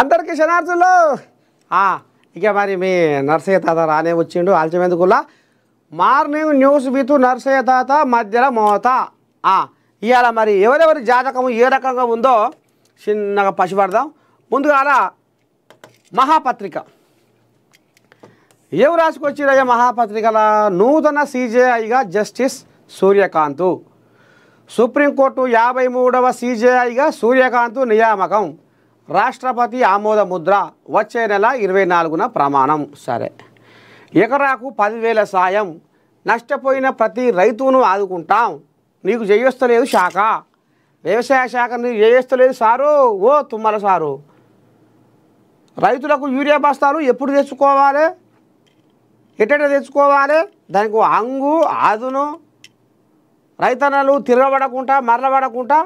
అందరికీ శనార్థులు ఇక మరి మీ నర్సయ్య తాత రానే వచ్చిండు ఆల్చమెందుకులా మార్నింగ్ న్యూస్ విత్ నర్సయ్య తాత మధ్యలో మోత ఇవాళ మరి ఎవరెవరి జాతకము ఏ రకంగా ఉందో చిన్నగా పసిపడదాం. ముందుగా మహాపత్రిక ఏం రాసుకొచ్చిరయ్యా మహాపత్రికల నూతన సీజేఐగా జస్టిస్ సూర్యకాంత్, సుప్రీంకోర్టు 53వ సీజేఐగా సూర్యకాంత్ నియామకం, రాష్ట్రపతి ఆమోద ముద్ర, వచ్చే నెల 24న ప్రమాణం. సరే, ఎకరాకు 10,000 సాయం, నష్టపోయిన ప్రతి రైతును ఆదుకుంటాం, నీకు చేయొస్తలేదు శాఖ, వ్యవసాయ శాఖ నీకు చేయొస్తలేదు సారు, ఓ తుమ్మల సారు, రైతులకు యూరియా బస్తాలు ఎప్పుడు తెచ్చుకోవాలి, ఎట్ట తెచ్చుకోవాలి, దానికి అంగు ఆదును, రైతన్నలు తిరగబడకుండా మరలబడకుండా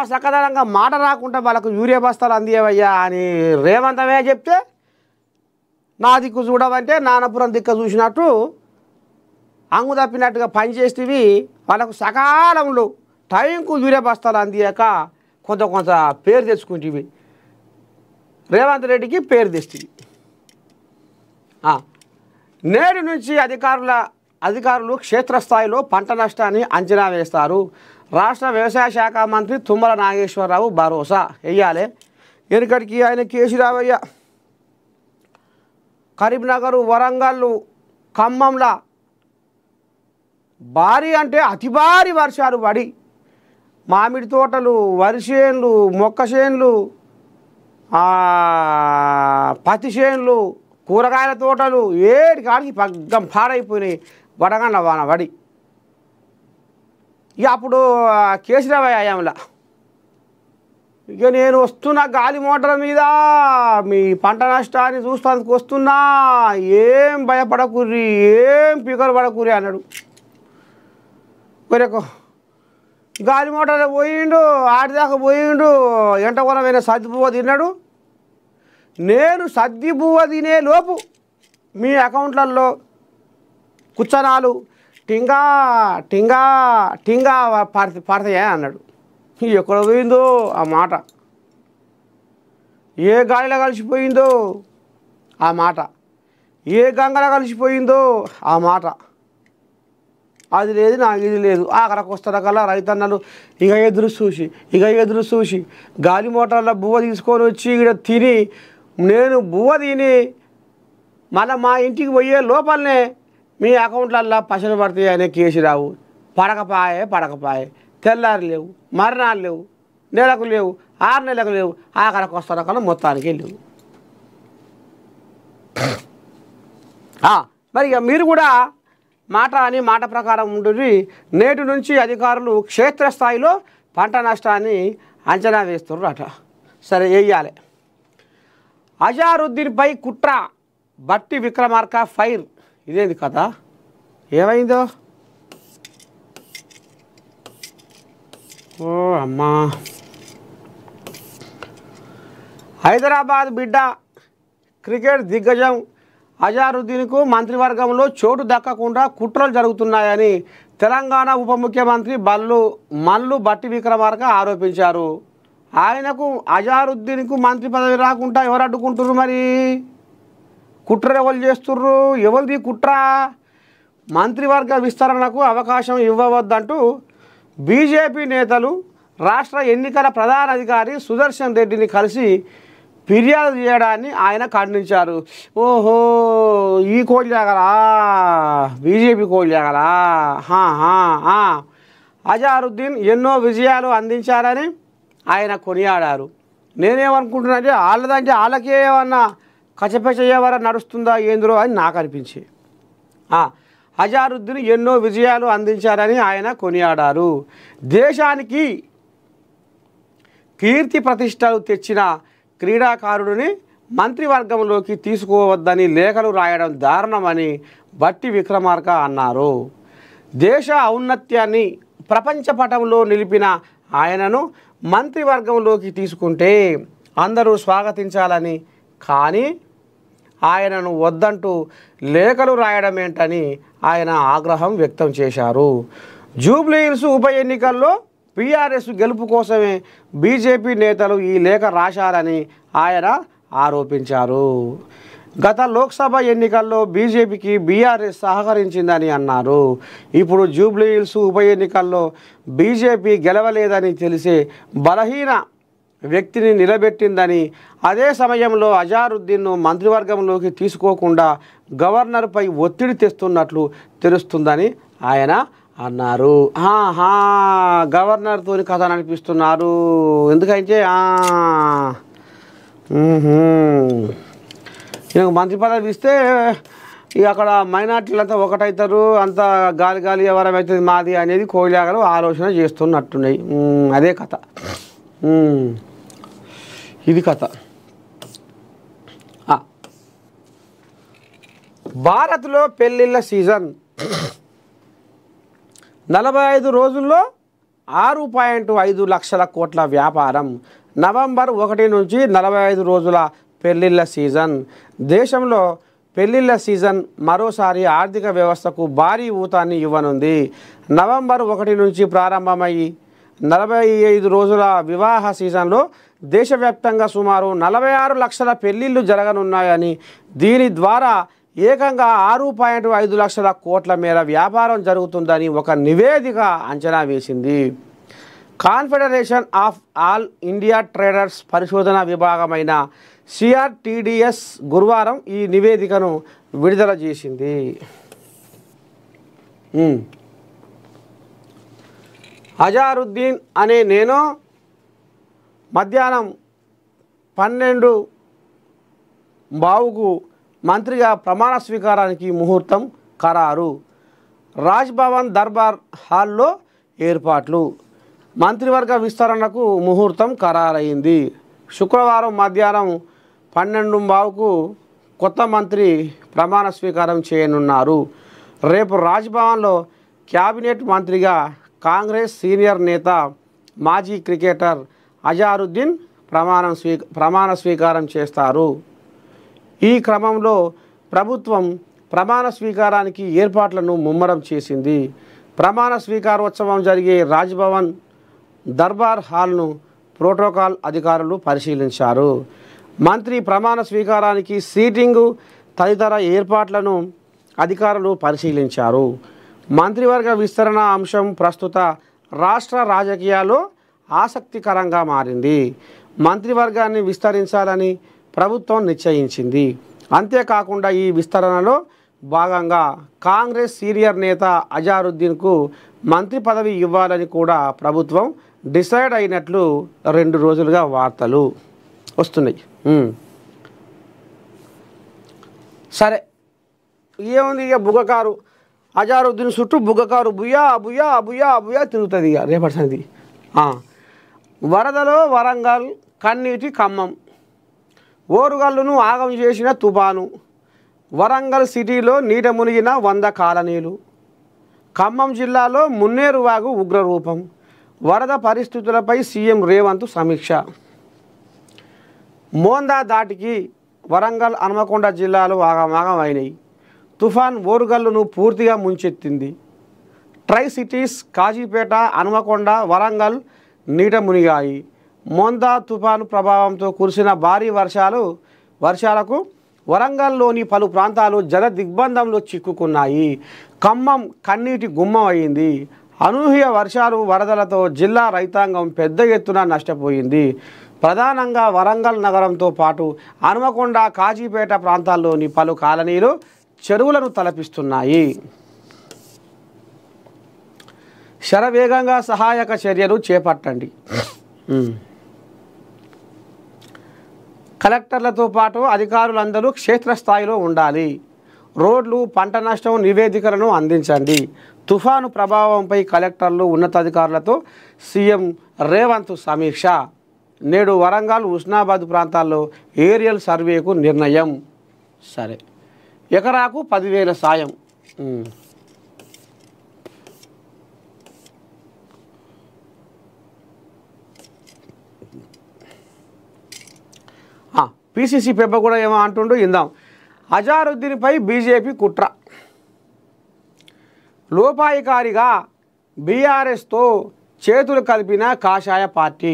సకదనంగా మాట రాకుండా వాళ్ళకు యూరియా బస్తాలు అందియవయ్యా అని రేవంతమే చెప్తే నా దిక్కు చూడవంటే నానపురం దిక్కు చూసినట్టు అంగు తప్పినట్టుగా పనిచేస్తేవి వాళ్ళకు సకాలంలో టైంకు యూరియా బస్తాలు అందియక కొంత పేరు తెచ్చుకుంటేవి, రేవంత్ రెడ్డికి పేరు తెస్తుంది. నేడు నుంచి అధికారులు క్షేత్రస్థాయిలో పంట నష్టాన్ని అంచనా వేస్తారు. రాష్ట్ర వ్యవసాయ శాఖ మంత్రి తుమ్మల నాగేశ్వరరావు భరోసా వెయ్యాలి. ఎనకటికి ఆయన కేసీరావయ్య కరీంనగర్, వరంగల్, ఖమ్మంలా భారీ అంటే అతి భారీ వర్షాలు పడి మామిడి తోటలు, వరి చేన్లు, మొక్క చేన్లు, పత్తి చేన్లు, కూరగాయల తోటలు ఏడి కాడికి పగ్గం పాడైపోయినాయి వడగండ్ల వాన పడి. ఇక అప్పుడు కేసీరావయ్య హయాంలో ఇక నేను వస్తున్నా గాలి మోటార్ మీద మీ పంట నష్టాన్ని చూస్తానికి వస్తున్నా, ఏం భయపడకుర్రి, ఏం పీకలు పడకుర్రి అన్నాడు. కొరకు గాలి మోటార్ పోయిండు, ఆడిదాకా పోయిండు, ఎంట కొనమైన సర్దిపువ్వ తిన్నాడు. నేను సర్దిపువ్వ తినే లోపు మీ అకౌంట్లలో కుచ్చనాలు టింగా టింగా టింగా పడతాయా అన్నాడు. ఎక్కడ పోయిందో ఆ మాట, ఏ గాలిలో కలిసిపోయిందో ఆ మాట, ఏ గంగలో కలిసిపోయిందో ఆ మాట, అది లేదు నాకు ఇది లేదు. ఆఖరకు వస్తున్న కల్లా రైతన్నలు ఇక ఎదురు చూసి గాలి మోటార్లో బువ్వ తీసుకొని వచ్చి ఇక్కడ తిని, నేను బువ్వ తిని మళ్ళీ మా ఇంటికి పోయే లోపలనే మీ అకౌంట్లల్లో పసలు పడతాయనే కేసీరావు పడకపాయే తెల్లారి లేవు, మరణాలు లేవు, నెలకు లేవు, 6 నెలలకు లేవు, ఆఖరకు వస్తున్న కన్నా మొత్తానికి లేవు. మరి ఇక మీరు కూడా మాట ప్రకారం ఉంటుంది. నేటి నుంచి అధికారులు క్షేత్రస్థాయిలో పంట నష్టాన్ని అంచనా వేస్తున్నారట. సరే, వేయాలి. అజారుద్దీన్పై కుట్ర, బట్టి విక్రమార్క ఫైర్. ఇదేంది కథ, ఏమైందో? ఓ అమ్మా, హైదరాబాద్ బిడ్డ క్రికెట్ దిగ్గజం అజారుద్దీన్కు మంత్రివర్గంలో చోటు దక్కకుండా కుట్రలు జరుగుతున్నాయని తెలంగాణ ఉప ముఖ్యమంత్రి మల్లు బట్టి విక్రమార్క ఆరోపించారు. ఆయనకు అజారుద్దీన్కు మంత్రి పదవి రాకుండా ఎవరు అడ్డుకుంటుర్రు? మరి కుట్ర ఎవరు చేస్తుర్రు? ఎవరిది కుట్ర? మంత్రివర్గ విస్తరణకు అవకాశం ఇవ్వవద్దంటూ బీజేపీ నేతలు రాష్ట్ర ఎన్నికల ప్రధాన అధికారి సుదర్శన్ రెడ్డిని కలిసి ఫిర్యాదు చేయడాన్ని ఆయన ఖండించారు. ఓహో, ఈ కోళ్ళగలా, బీజేపీ కోళ్ళగలా. అజారుద్దీన్ ఎన్నో విజయాలు అందించారని ఆయన కొనియాడారు. నేనేమనుకుంటున్నా అంటే వాళ్ళదంటే వాళ్ళకే ఏమన్నా కచపెచ ఎవర నడుస్తుందా ఏంద్రో అని నాకు అనిపించి. అజారుద్దీన్ ఎన్నో విజయాలు అందించారని ఆయన కొనియాడారు. దేశానికి కీర్తి ప్రతిష్టలు తెచ్చిన క్రీడాకారుడిని మంత్రివర్గంలోకి తీసుకోవద్దని లేఖలు రాయడం దారుణమని బట్టి విక్రమార్క అన్నారు. దేశ ఔన్నత్యాన్ని ప్రపంచ పటంలో నిలిపిన ఆయనను మంత్రివర్గంలోకి తీసుకుంటే అందరూ స్వాగతించాలని, కానీ ఆయనను వద్దంటూ లేఖలు రాయడం ఏంటని ఆయన ఆగ్రహం వ్యక్తం చేశారు. జూబ్లీహిల్స్ ఉప ఎన్నికల్లో బీఆర్ఎస్ గెలుపు కోసమే బీజేపీ నేతలు ఈ లేఖ రాశారని ఆయన ఆరోపించారు. గత లోక్సభ ఎన్నికల్లో బీజేపీకి బీఆర్ఎస్ సహకరించిందని అన్నారు. ఇప్పుడు జూబ్లీ హిల్స్ ఉప ఎన్నికల్లో బీజేపీ గెలవలేదని తెలిసే బలహీన వ్యక్తిని నిలబెట్టిందని, అదే సమయంలో అజారుద్దీన్ను మంత్రివర్గంలోకి తీసుకోకుండా గవర్నర్పై ఒత్తిడి తెస్తున్నట్లు తెలుస్తుందని ఆయన అన్నారు. గవర్నర్తో కథ నడిపిస్తున్నారు. ఎందుకంటే ఈయనకు మంత్రి పదవి ఇస్తే ఇక అక్కడ మైనార్టీలంతా ఒకటవుతారు, అంత గాలి గాలి ఎవరం అవుతుంది మాది అనేది కోయిలాగలు ఆలోచన చేస్తున్నట్టున్నాయి. అదే కథ, ఇది కథ. భారత్లో పెళ్ళిళ్ళ సీజన్ 45 రోజుల్లో 6.5 లక్షల కోట్ల వ్యాపారం. నవంబర్ 1 నుంచి 45 రోజుల పెళ్ళిళ్ళ సీజన్. దేశంలో పెళ్ళిళ్ళ సీజన్ మరోసారి ఆర్థిక వ్యవస్థకు భారీ ఊతాన్ని ఇవ్వనుంది. నవంబర్ 1 నుంచి ప్రారంభమయ్యి 45 రోజుల వివాహ సీజన్లో దేశవ్యాప్తంగా సుమారు 46 లక్షల పెళ్ళిళ్ళు జరగనున్నాయని, దీని ద్వారా ఏకంగా 6.5 లక్షల కోట్ల మేర వ్యాపారం జరుగుతుందని ఒక నివేదిక అంచనా వేసింది. Confederation of all India traders పరిశోధన విభాగమైన CRTDS గురువారం ఈ నివేదికను విడుదల చేసింది. అజారుద్దీన్ అనే నేను మధ్యాహ్నం 12:15 మంత్రిగా ప్రమాణ స్వీకారానికి ముహూర్తం ఖరారు. రాజ్భవన్ దర్బార్ హాల్లో ఏర్పాట్లు. మంత్రివర్గ విస్తరణకు ముహూర్తం ఖరారైంది. శుక్రవారం మధ్యాహ్నం 12:15 కొత్త మంత్రి ప్రమాణ స్వీకారం చేయనున్నారు. రేపు రాజ్భవన్లో క్యాబినెట్ మంత్రిగా కాంగ్రెస్ సీనియర్ నేత మాజీ క్రికెటర్ అజారుద్దీన్ ప్రమాణ స్వీకారం చేస్తారు. ఈ క్రమంలో ప్రభుత్వం ప్రమాణ స్వీకారానికి ఏర్పాట్లను ముమ్మరం చేసింది. ప్రమాణ స్వీకారోత్సవం జరిగే రాజ్భవన్ దర్బార్ హాల్ను ప్రోటోకాల్ అధికారులు పరిశీలించారు. మంత్రి ప్రమాణ స్వీకారానికి సీటింగు తదితర ఏర్పాట్లను అధికారులు పరిశీలించారు. మంత్రివర్గ విస్తరణ అంశం ప్రస్తుత రాష్ట్ర రాజకీయాల్లో ఆసక్తికరంగా మారింది. మంత్రివర్గాన్ని విస్తరించాలని ప్రభుత్వం నిశ్చయించింది. అంతేకాకుండా ఈ విస్తరణలో భాగంగా కాంగ్రెస్ సీనియర్ నేత అజారుద్దీన్కు మంత్రి పదవి ఇవ్వాలని కూడా ప్రభుత్వం డిసైడ్ అయినట్లు 2 రోజులుగా వార్తలు వస్తున్నాయి. సరే, ఏముంది, ఇక బుగ్గకారు అజారుద్దీన్ చుట్టూ బుగ్గకారు బుయ్యా బుయ్యా బుయ్యా బుయ్యా తిరుగుతుంది. ఇక రేపటి సంది వరదలో వరంగల్, కన్నీటి ఖమ్మం. ఓరుగల్లును ఆగం చేసిన తుఫాను. వరంగల్ సిటీలో నీట మునిగిన 100 కాలనీలు. ఖమ్మం జిల్లాలో మున్నేరు వాగు ఉగ్రరూపం. వరద పరిస్థితులపై సీఎం రేవంత్ సమీక్ష. మోందా దాటికి వరంగల్, హన్మకొండ జిల్లాలు ఆగమాగం అయినాయి. తుఫాన్ ఓరుగల్లును పూర్తిగా ముంచెత్తింది. ట్రై సిటీస్ కాజీపేట, హన్మకొండ, వరంగల్ నీట మునిగాయి. మోందా తుఫాను ప్రభావంతో కురిసిన భారీ వర్షాలకు వరంగల్లోని పలు ప్రాంతాలు జల దిగ్బంధంలో చిక్కుకున్నాయి. ఖమ్మం కన్నీటి గుమ్మం అయింది. అనూహ్య వర్షాలు, వరదలతో జిల్లా రైతాంగం పెద్ద ఎత్తున నష్టపోయింది. ప్రధానంగా వరంగల్ నగరంతో పాటు హన్మకొండ, కాజీపేట ప్రాంతాల్లోని పలు కాలనీలు చెరువులను తలపిస్తున్నాయి. శరవేగంగా సహాయక చర్యలు చేపట్టండి. కలెక్టర్లతో పాటు అధికారులందరూ క్షేత్రస్థాయిలో ఉండాలి. రోడ్లు, పంట నష్టం నివేదికలను అందించండి. తుఫాను ప్రభావంపై కలెక్టర్లు, ఉన్నతాధికారులతో సీఎం రేవంత్ సమీక్ష. నేడు వరంగల్, హుస్నాబాద్ ప్రాంతాల్లో ఏరియల్ సర్వేకు నిర్ణయం. సరే, ఎకరాకు 10,000 సాయం. పిసిసి పెబ్బ కూడా ఏమో అంటుండో ఇందాం. అజారుద్దీన్పై బీజేపీ కుట్ర. లోపాయికారిగా బీఆర్ఎస్తో చేతులు కలిపిన కాషాయ పార్టీ.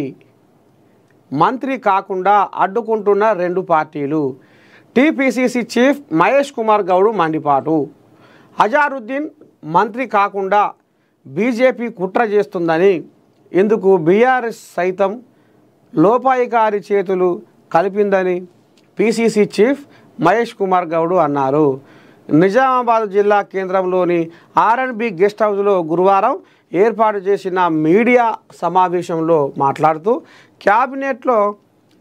మంత్రి కాకుండా అడ్డుకుంటున్న 2 పార్టీలు. టీపీసీసీ చీఫ్ మహేష్ కుమార్ గౌడ్ మండిపాటు. అజారుద్దీన్ మంత్రి కాకుండా బీజేపీ కుట్ర చేస్తుందని, ఇందుకు బీఆర్ఎస్ సైతం లోపాయికారి చేతులు కలిపిందని పీసీసీ చీఫ్ మహేష్ కుమార్ గౌడ్ అన్నారు. నిజామాబాద్ జిల్లా కేంద్రంలోని ఆర్ఎండ్బి గెస్ట్ హౌస్లో గురువారం ఏర్పాటు చేసిన మీడియా సమావేశంలో మాట్లాడుతూ క్యాబినెట్లో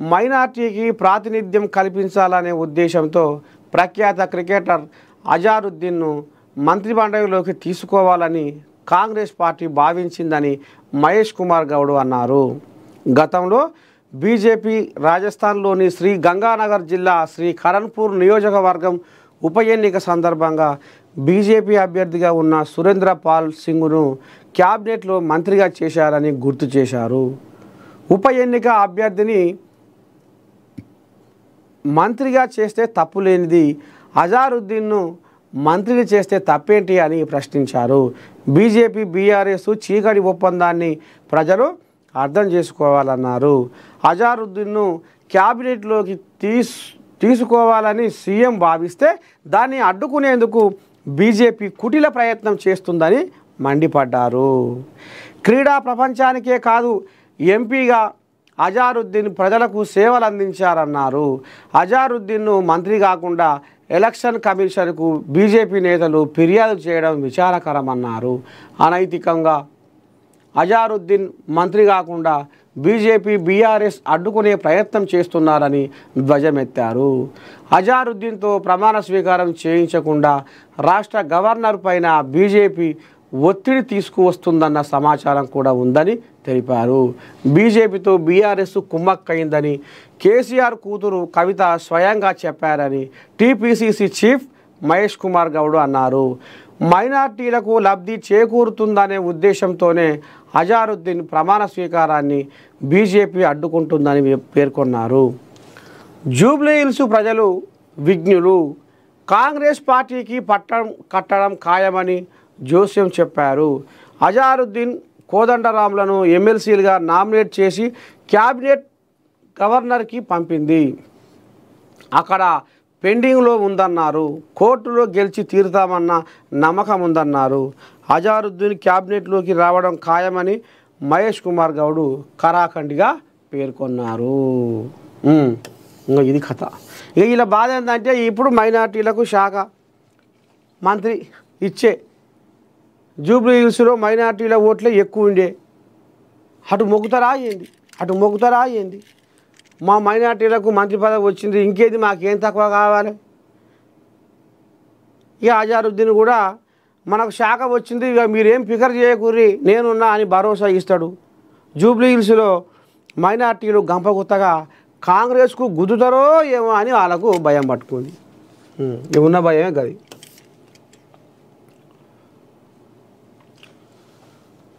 మైనార్టీకి ప్రాతినిధ్యం కల్పించాలనే ఉద్దేశంతో ప్రఖ్యాత క్రికెటర్ అజారుద్దీన్ను మంత్రిమండలిలోకి తీసుకోవాలని కాంగ్రెస్ పార్టీ భావించిందని మహేష్ కుమార్ గౌడ్ అన్నారు. గతంలో బీజేపీ రాజస్థాన్లోని శ్రీ గంగానగర్ జిల్లా శ్రీ కరణ్పూర్ నియోజకవర్గం ఉప ఎన్నిక సందర్భంగా బీజేపీ అభ్యర్థిగా ఉన్న సురేంద్ర పాల్ సింగ్ను క్యాబినెట్లో మంత్రిగా చేశారని గుర్తు చేశారు. ఉప ఎన్నిక అభ్యర్థిని మంత్రిగా చేస్తే తప్పు లేనిది, అజారుద్దీన్ను మంత్రిని చేస్తే తప్పేంటి అని ప్రశ్నించారు. బీజేపీ బీఆర్ఎస్ చీకటి ఒప్పందాన్ని ప్రజలు అర్థం చేసుకోవాలన్నారు. అజారుద్దీన్ను క్యాబినెట్లోకి తీసుకోవాలని సీఎం భావిస్తే దాన్ని అడ్డుకునేందుకు బీజేపీ కుటిల ప్రయత్నం చేస్తుందని మండిపడ్డారు. క్రీడా ప్రపంచానికే కాదు, ఎంపీగా అజారుద్దీన్ ప్రజలకు సేవలు అందించారన్నారు. అజారుద్దీన్ను మంత్రి కాకుండా ఎలక్షన్ కమిషన్కు బీజేపీ నేతలు ఫిర్యాదు చేయడం విచారకరమన్నారు. అనైతికంగా అజారుద్దీన్ మంత్రి కాకుండా బీజేపీ బీఆర్ఎస్ అడ్డుకునే ప్రయత్నం చేస్తున్నారని ధ్వజమెత్తారు. అజారుద్దీన్తో ప్రమాణ స్వీకారం చేయించకుండా రాష్ట్ర గవర్నర్ పైన బీజేపీ ఒత్తిడి తీసుకువస్తుందన్న సమాచారం కూడా ఉందని తెలిపారు. బీజేపీతో బీఆర్ఎస్ కుమ్మక్కయిందని కేసీఆర్ కూతురు కవిత స్వయంగా చెప్పారని టీపీసీసీ చీఫ్ మహేష్ కుమార్ గౌడ్ అన్నారు. మైనార్టీలకు లబ్ధి చేకూరుతుందనే ఉద్దేశంతోనే అజారుద్దీన్ ప్రమాణ స్వీకారాన్ని బీజేపీ అడ్డుకుంటుందని పేర్కొన్నారు. జూబ్లీహిల్స్ ప్రజలు విజ్ఞులు, కాంగ్రెస్ పార్టీకి పట్టం కట్టడం ఖాయమని జోస్యం చెప్పారు. అజారుద్దీన్, కోదండరాంలను ఎమ్మెల్సీలుగా నామినేట్ చేసి క్యాబినెట్ గవర్నర్కి పంపింది. అక్కడ పెండింగ్లో ఉందన్నారు. కోర్టులో గెలిచి తీరుతామన్న నమ్మకం ఉందన్నారు. అజారుద్దీన్ క్యాబినెట్లోకి రావడం ఖాయమని మహేష్ కుమార్ గౌడ్ కరాఖండిగా పేర్కొన్నారు. ఇది కథ. ఇక ఇలా బాధ ఏంటంటే ఇప్పుడు మైనార్టీలకు శాఖ మంత్రి ఇచ్చే జూబ్లీహిల్స్లో మైనార్టీల ఓట్లే ఎక్కువ ఉండే, అటు మొక్కుతారా ఏంది మా మైనార్టీలకు మంత్రి పదవి వచ్చింది, ఇంకేది మాకేం తక్కువ కావాలి. ఇక అజారుద్దీన్ కూడా మనకు శాఖ వచ్చింది, ఇక మీరేం ఫికర్ చేయకూరి నేనున్నా అని భరోసా ఇస్తాడు. జూబ్లీహిల్స్లో మైనార్టీలు గంపగుత్తగా కాంగ్రెస్కు గుద్దుతారో ఏమో అని వాళ్ళకు భయం పట్టుకుంది. ఉన్న భయమే గది.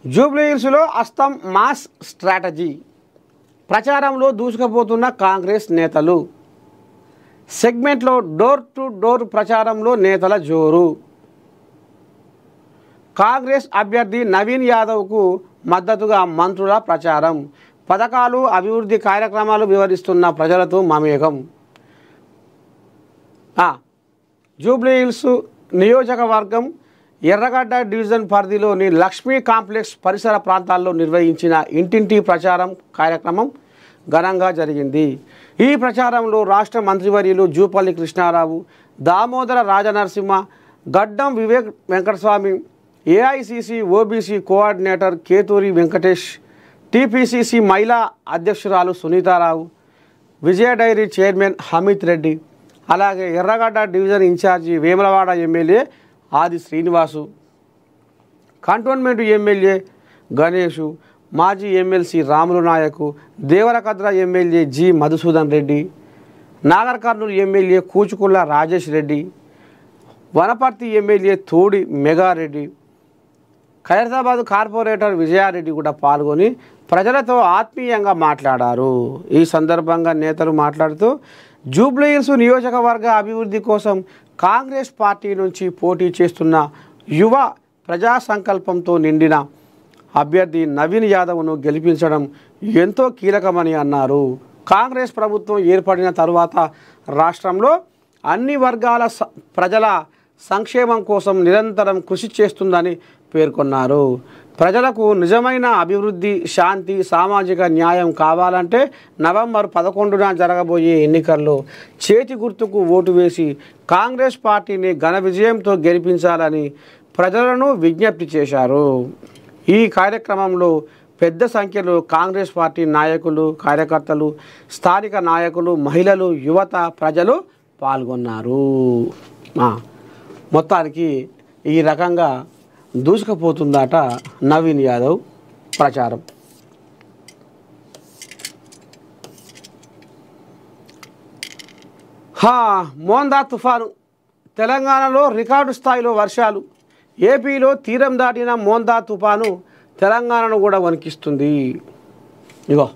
జూబ్లీహిల్స్లో అస్తం మాస్ స్ట్రాటజీ, ప్రచారంలో దూసుకుపోతున్న కాంగ్రెస్ నేతలు. సెగ్మెంట్లో డోర్ టు డోర్ ప్రచారంలో నేతల జోరు. కాంగ్రెస్ అభ్యర్థి నవీన్ యాదవ్కు మద్దతుగా మంత్రుల ప్రచారం. పథకాలు, అభివృద్ధి కార్యక్రమాలు వివరిస్తున్న ప్రజలతో మమేకం. జూబ్లీహిల్స్ నియోజకవర్గం ఎర్రగడ్డ డివిజన్ పరిధిలోని లక్ష్మీ కాంప్లెక్స్ పరిసర ప్రాంతాల్లో నిర్వహించిన ఇంటింటి ప్రచారం కార్యక్రమం ఘనంగా జరిగింది. ఈ ప్రచారంలో రాష్ట్ర మంత్రివర్యులు జూపల్లి కృష్ణారావు, దామోదర రాజనరసింహ, గడ్డం Vivek Venkataswamy, AICC OBC coordinator Kethuri Venkatesh, TPCC మహిళా అధ్యక్షురాలు సునీతారావు, విజయ డైరీ చైర్మన్ హమీద్ రెడ్డి, అలాగే ఎర్రగడ్డ డివిజన్ ఇన్ఛార్జి వేములవాడ ఎమ్మెల్యే ఆది శ్రీనివాసు, కంటోన్మెంట్ ఎమ్మెల్యే గణేషు, మాజీ MLC Ramulu Naik, Devarakadra MLA G Madhusudan Reddy, Nagar Kurnool MLA Kuchukulla Rajesh Reddy, Wanaparthy MLA Thodi Megareddy, Khairatabad corporator Vijaya Reddy కూడా పాల్గొని ప్రజలతో ఆత్మీయంగా మాట్లాడారు. ఈ సందర్భంగా నేతలు మాట్లాడుతూ జూబ్లీహిల్స్ నియోజకవర్గ అభివృద్ధి కోసం కాంగ్రెస్ పార్టీ నుంచి పోటీ చేస్తున్న యువ ప్రజా సంకల్పంతో నిండిన అభ్యర్థి నవీన్ యాదవ్ను గెలిపించడం ఎంతో కీలకమని అన్నారు. కాంగ్రెస్ ప్రభుత్వం ఏర్పడిన తరువాత రాష్ట్రంలో అన్ని వర్గాల ప్రజల సంక్షేమం కోసం నిరంతరం కృషి చేస్తుందని పేర్కొన్నారు. ప్రజలకు నిజమైన అభివృద్ధి, శాంతి, సామాజిక న్యాయం కావాలంటే నవంబర్ 11న జరగబోయే ఎన్నికల్లో చేతి గుర్తుకు ఓటు వేసి కాంగ్రెస్ పార్టీని ఘన విజయంతో గెలిపించాలని ప్రజలను విజ్ఞప్తి చేశారు. ఈ కార్యక్రమంలో పెద్ద సంఖ్యలో కాంగ్రెస్ పార్టీ నాయకులు, కార్యకర్తలు, స్థానిక నాయకులు, మహిళలు, యువత, ప్రజలు పాల్గొన్నారు. మొత్తానికి ఈ రకంగా దూసుకుపోతుందట నవీన్ యాదవ్ ప్రచారం. మోందా తుఫాను తెలంగాణలో రికార్డు స్థాయిలో వర్షాలు. ఏపీలో తీరం దాటిన మోందా తుఫాను తెలంగాణను కూడా వణికిస్తుంది. ఇగో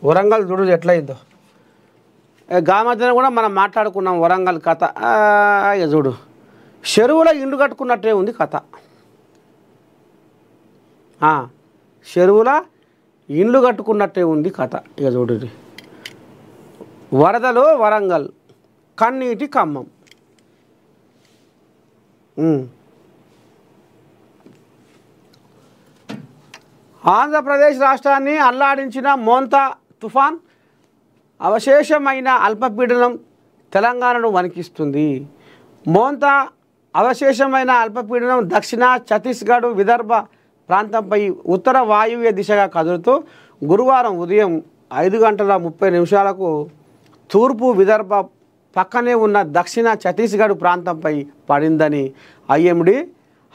వరంగల్ చూడు ఎట్లయిందో. గా మధ్యన కూడా మనం మాట్లాడుకున్నాం వరంగల్ కథ. ఇక చూడు చెరువులో ఇండ్లు కట్టుకున్నట్టే ఉంది కథ. చెరువుల ఇండ్లు కట్టుకున్నట్టే ఉంది కథ. ఇక చూడండి, వరదలో వరంగల్, కన్నీటి ఖమ్మం. ఆంధ్రప్రదేశ్ రాష్ట్రాన్ని అల్లాడించిన మోంతా తుఫాన్ అవశేషమైన అల్పపీడనం తెలంగాణను వణికిస్తుంది. మోంతా అవశేషమైన అల్పపీడనం దక్షిణ ఛత్తీస్గఢ్, విదర్భ ప్రాంతంపై ఉత్తర వాయువ్య దిశగా కదులుతూ గురువారం ఉదయం 5:30 తూర్పు విదర్భ పక్కనే ఉన్న దక్షిణ ఛత్తీస్గఢ్ ప్రాంతంపై పడిందని ఐఎండీ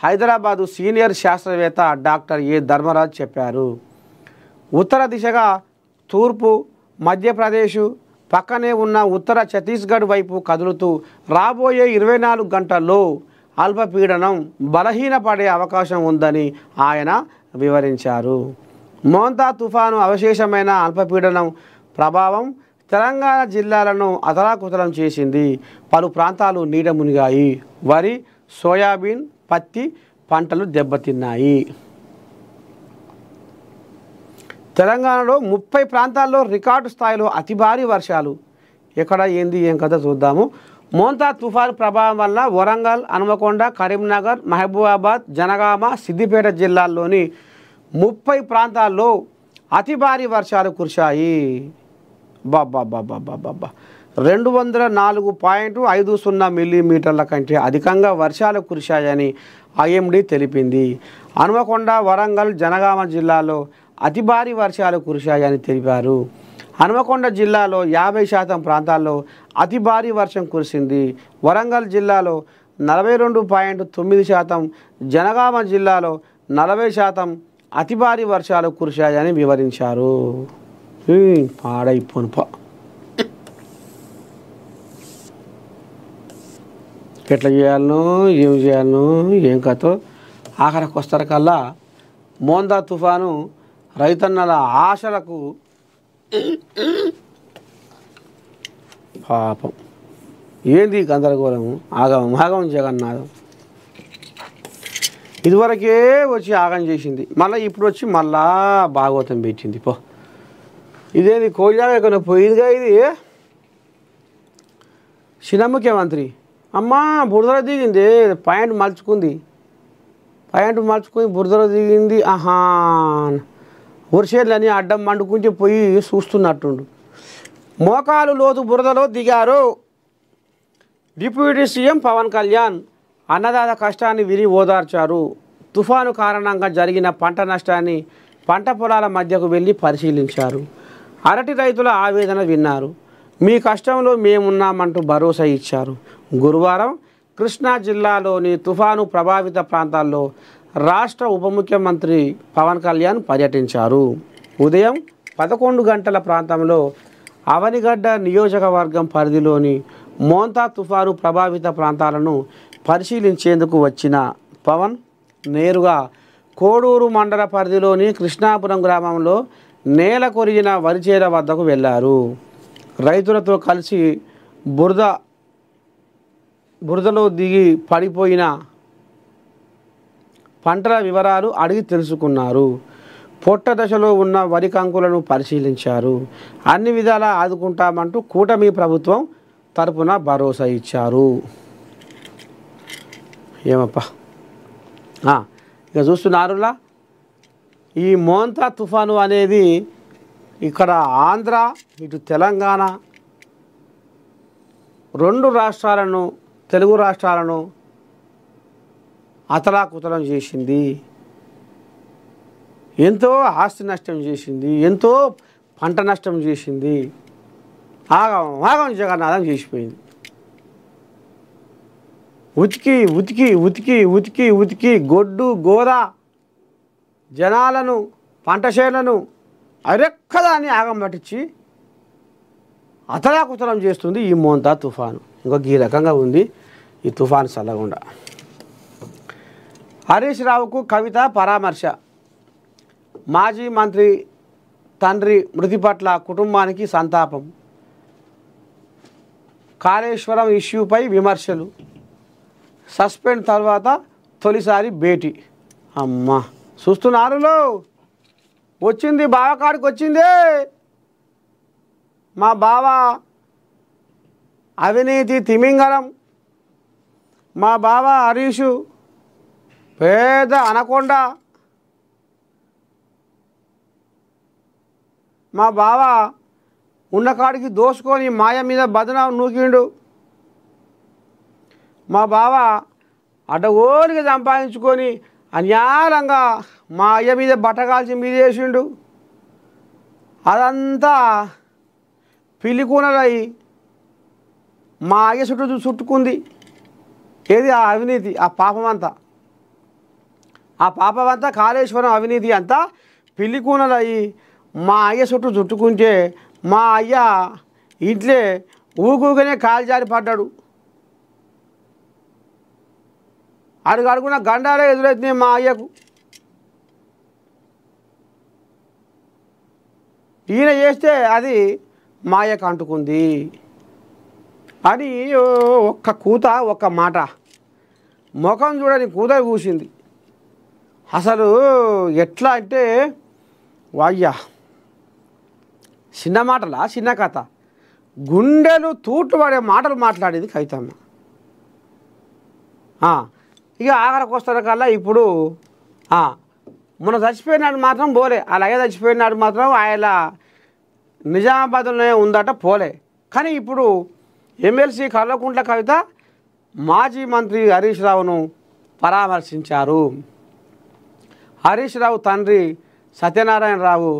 హైదరాబాదు సీనియర్ శాస్త్రవేత్త డాక్టర్ ఏ ధర్మరాజ్ చెప్పారు. ఉత్తర దిశగా తూర్పు మధ్యప్రదేశ్ పక్కనే ఉన్న ఉత్తర ఛత్తీస్గఢ్ వైపు కదులుతూ రాబోయే 24 గంటల్లో అల్పపీడనం బలహీనపడే అవకాశం ఉందని ఆయన వివరించారు. మోంతా తుఫాను అవశేషమైన అల్పపీడనం ప్రభావం తెలంగాణ జిల్లాలను అతలాకుతలం చేసింది. పలు ప్రాంతాలు నీట మునిగాయి. వరి, సోయాబీన్, పత్తి పంటలు దెబ్బతిన్నాయి. తెలంగాణలో 30 ప్రాంతాల్లో రికార్డు స్థాయిలో అతి భారీ వర్షాలు. ఎక్కడ ఏంది ఏం కథ చూద్దాము. మోంతా తుఫాను ప్రభావం వల్ల వరంగల్, హనుమకొండ, కరీంనగర్, మహబూబాబాద్, జనగామ, సిద్దిపేట జిల్లాల్లోని 30 ప్రాంతాల్లో అతి భారీ వర్షాలు కురిశాయి. 204.50 మిల్లీమీటర్ల కంటే అధికంగా వర్షాలు కురిశాయని ఐఎండీ తెలిపింది. హనుమకొండ, వరంగల్, జనగామ జిల్లాలో అతి భారీ వర్షాలు కురిశాయని తెలిపారు. హనుమకొండ జిల్లాలో 50% ప్రాంతాల్లో అతి భారీ వర్షం కురిసింది. వరంగల్ జిల్లాలో 42.9%, జనగామ జిల్లాలో 40% అతి భారీ వర్షాలు కురిశాయని వివరించారు. పాడైపోను ఎట్లా చేయాలనో ఏం చేయాలనో ఏం కథో ఆఖరికి వస్తారు కల్లా మోందా తుఫాను రైతన్నల ఆశలకు పాపం ఏంది గందరగోళం, ఆగం జగన్నాథం. ఇదివరకే వచ్చి ఆగం చేసింది, మళ్ళీ ఇప్పుడు వచ్చి మళ్ళా భాగవతం పెట్టింది. ఇదేది కోయిలాగా ఎక్కడ పోయిందిగా. ఇది చిన్న ముఖ్యమంత్రి అమ్మ బురదలో దిగింది, పాయింట్ మలుచుకుని బురదలో దిగింది. వర్షేళ్ళని అడ్డం మండుకుంటే పోయి చూస్తున్నట్టుండు. మోకాలు లోతు బురదలో దిగారు డిప్యూటీ సీఎం పవన్ కళ్యాణ్. అన్నదాత కష్టాన్ని విని ఓదార్చారు. తుఫాను కారణంగా జరిగిన పంట నష్టాన్ని పంట పొలాల మధ్యకు వెళ్ళి పరిశీలించారు. అరటి రైతుల ఆవేదన విన్నారు. మీ కష్టంలో మేమున్నామంటూ భరోసా ఇచ్చారు. గురువారం కృష్ణా జిల్లాలోని తుఫాను ప్రభావిత ప్రాంతాల్లో రాష్ట్ర ఉప ముఖ్యమంత్రి పవన్ కళ్యాణ్ పర్యటించారు. ఉదయం 11 గంటల ప్రాంతంలో అవనిగడ్డ నియోజకవర్గం పరిధిలోని మోంతా తుఫాను ప్రభావిత ప్రాంతాలను పరిశీలించేందుకు వచ్చిన పవన్ నేరుగా కోడూరు మండల పరిధిలోని కృష్ణాపురం గ్రామంలో నేల కొరిగిన వరిచేల వద్దకు వెళ్ళారు. రైతులతో కలిసి బురదలో దిగి పడిపోయిన పంటల వివరాలు అడిగి తెలుసుకున్నారు. పొట్ట దశలో ఉన్న వరి కంకులను పరిశీలించారు. అన్ని విధాలా ఆదుకుంటామంటూ కూటమి ప్రభుత్వం తరపున భరోసా ఇచ్చారు. ఏమప్పా ఇక చూస్తున్నారులా, ఈ మోంతా తుఫాను అనేది ఇక్కడ ఆంధ్ర ఇటు తెలంగాణ రెండు రాష్ట్రాలను, తెలుగు రాష్ట్రాలను అతలాకుతలం చేసింది. ఎంతో ఆస్తి నష్టం చేసింది, ఎంతో పంట నష్టం చేసింది, ఆగం జగన్నాథం చేసిపోయింది. ఉతికి ఉతికి ఉతికి ఉతికి ఉతికి గొడ్డు గోద జనాలను పంట చేలను అరెక్కదాన్ని ఆగం పట్టించి అతలాకుతలం చేస్తుంది ఈ మోంతా తుఫాను. ఇంకొక ఈ రకంగా ఉంది ఈ తుఫాను చల్లకుండా. హరీష్ రావుకు కవిత పరామర్శ. మాజీ మంత్రి తండ్రి మృతి పట్ల కుటుంబానికి సంతాపం. కాళేశ్వరం ఇష్యూపై విమర్శలు. సస్పెండ్ తర్వాత తొలిసారి భేటీ. అమ్మా చూస్తున్నారులో, వచ్చింది బావకాడికి వచ్చిందే. మా బావ అవినీతి తిమింగలం, మా బావ హరీషు పేద అనకొండ, మా బావ ఉన్నకాడికి దోసుకొని మాయ మీద బదనా నూకిండు. మా బావ అడ్డగోలిగా సంపాదించుకొని అన్యాయంగా మా అయ్య మీద బట్టగాల్చి మీద వేసిండు. అదంతా పిలికూనలై మా అయ్య చుట్టుకుంది. ఏది ఆ అవినీతి, ఆ పాపమంతా కాళేశ్వరం అవినీతి అంతా పిల్లికూనలై మా అయ్య చుట్టుకుంటే మా అయ్య ఇంట్లో ఊగుగానే కాలు జారి పడ్డాడు. అడుగున గండాలే ఎదురవుతున్నాయి మా అయ్యకు. ఈయన చేస్తే అది మా అయ్యకు అంటుకుంది అని ఒక్క కూత ఒక్క మాట, ముఖం చూడని కూత కూసింది. అసలు ఎట్లా అంటే వాయ్యా, చిన్న మాటలా చిన్న కథ, గుండెలు తూట్లు పడే మాటలు మాట్లాడేది కవితమ్మ. ఇక ఆఖరికి వస్తున్న కల్లా ఇప్పుడు మొన్న చచ్చిపోయినాడు మాత్రం పోలే, అలాగే చచ్చిపోయినాడు మాత్రం ఆయన నిజామాబాద్లోనే ఉందట పోలే. కానీ ఇప్పుడు ఎమ్మెల్సీ కల్వకుంట్ల కవిత మాజీ మంత్రి హరీష్ రావును పరామర్శించారు. హరీష్ రావు తండ్రి సత్యనారాయణరావు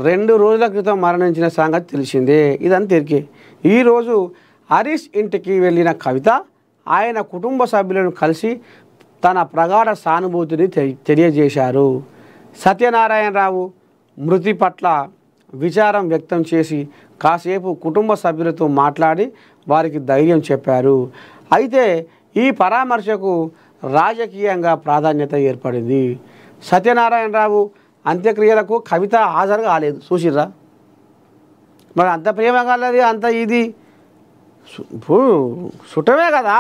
2 రోజుల క్రితం మరణించిన సంగతి తెలిసిందే. ఇదంతా తెరికే. ఈరోజు హరీష్ ఇంటికి వెళ్ళిన కవిత ఆయన కుటుంబ సభ్యులను కలిసి తన ప్రగాఢ సానుభూతిని తెలియజేశారు. సత్యనారాయణరావు మృతి పట్ల విచారం వ్యక్తం చేసి కాసేపు కుటుంబ సభ్యులతో మాట్లాడి వారికి ధైర్యం చెప్పారు. అయితే ఈ పరామర్శకు రాజకీయంగా ప్రాధాన్యత ఏర్పడింది. సత్యనారాయణరావు అంత్యక్రియలకు కవిత హాజరు కాలేదు. చూసిర్రా, మరి అంత ప్రేమ కలది, అంత ఇది సుట్టమే కదా.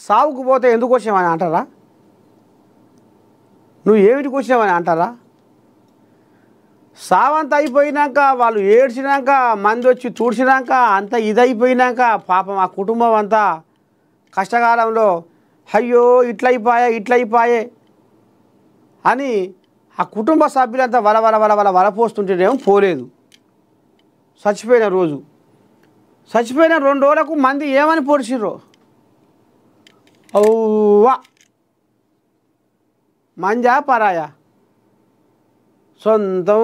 సావుకు పోతే ఎందుకు వచ్చామని అంటారా? నువ్వు ఏమిటికి వచ్చావని అంటారా? సావంత అయిపోయినాక వాళ్ళు ఏడ్చినాక మంది వచ్చి తుడిచినాక అంత ఇదైపోయినాక పాపం ఆ కుటుంబం అంతా కష్టకాలంలో అయ్యో ఇట్లయిపాయే అని ఆ కుటుంబ సభ్యులంతా వలపోస్తుంటేనేమో పోలేదు. చచ్చిపోయిన 2 రోజులకు మంది ఏమని పొడిచిర్రో, ఓవా మంజా పరాయా, సొంతం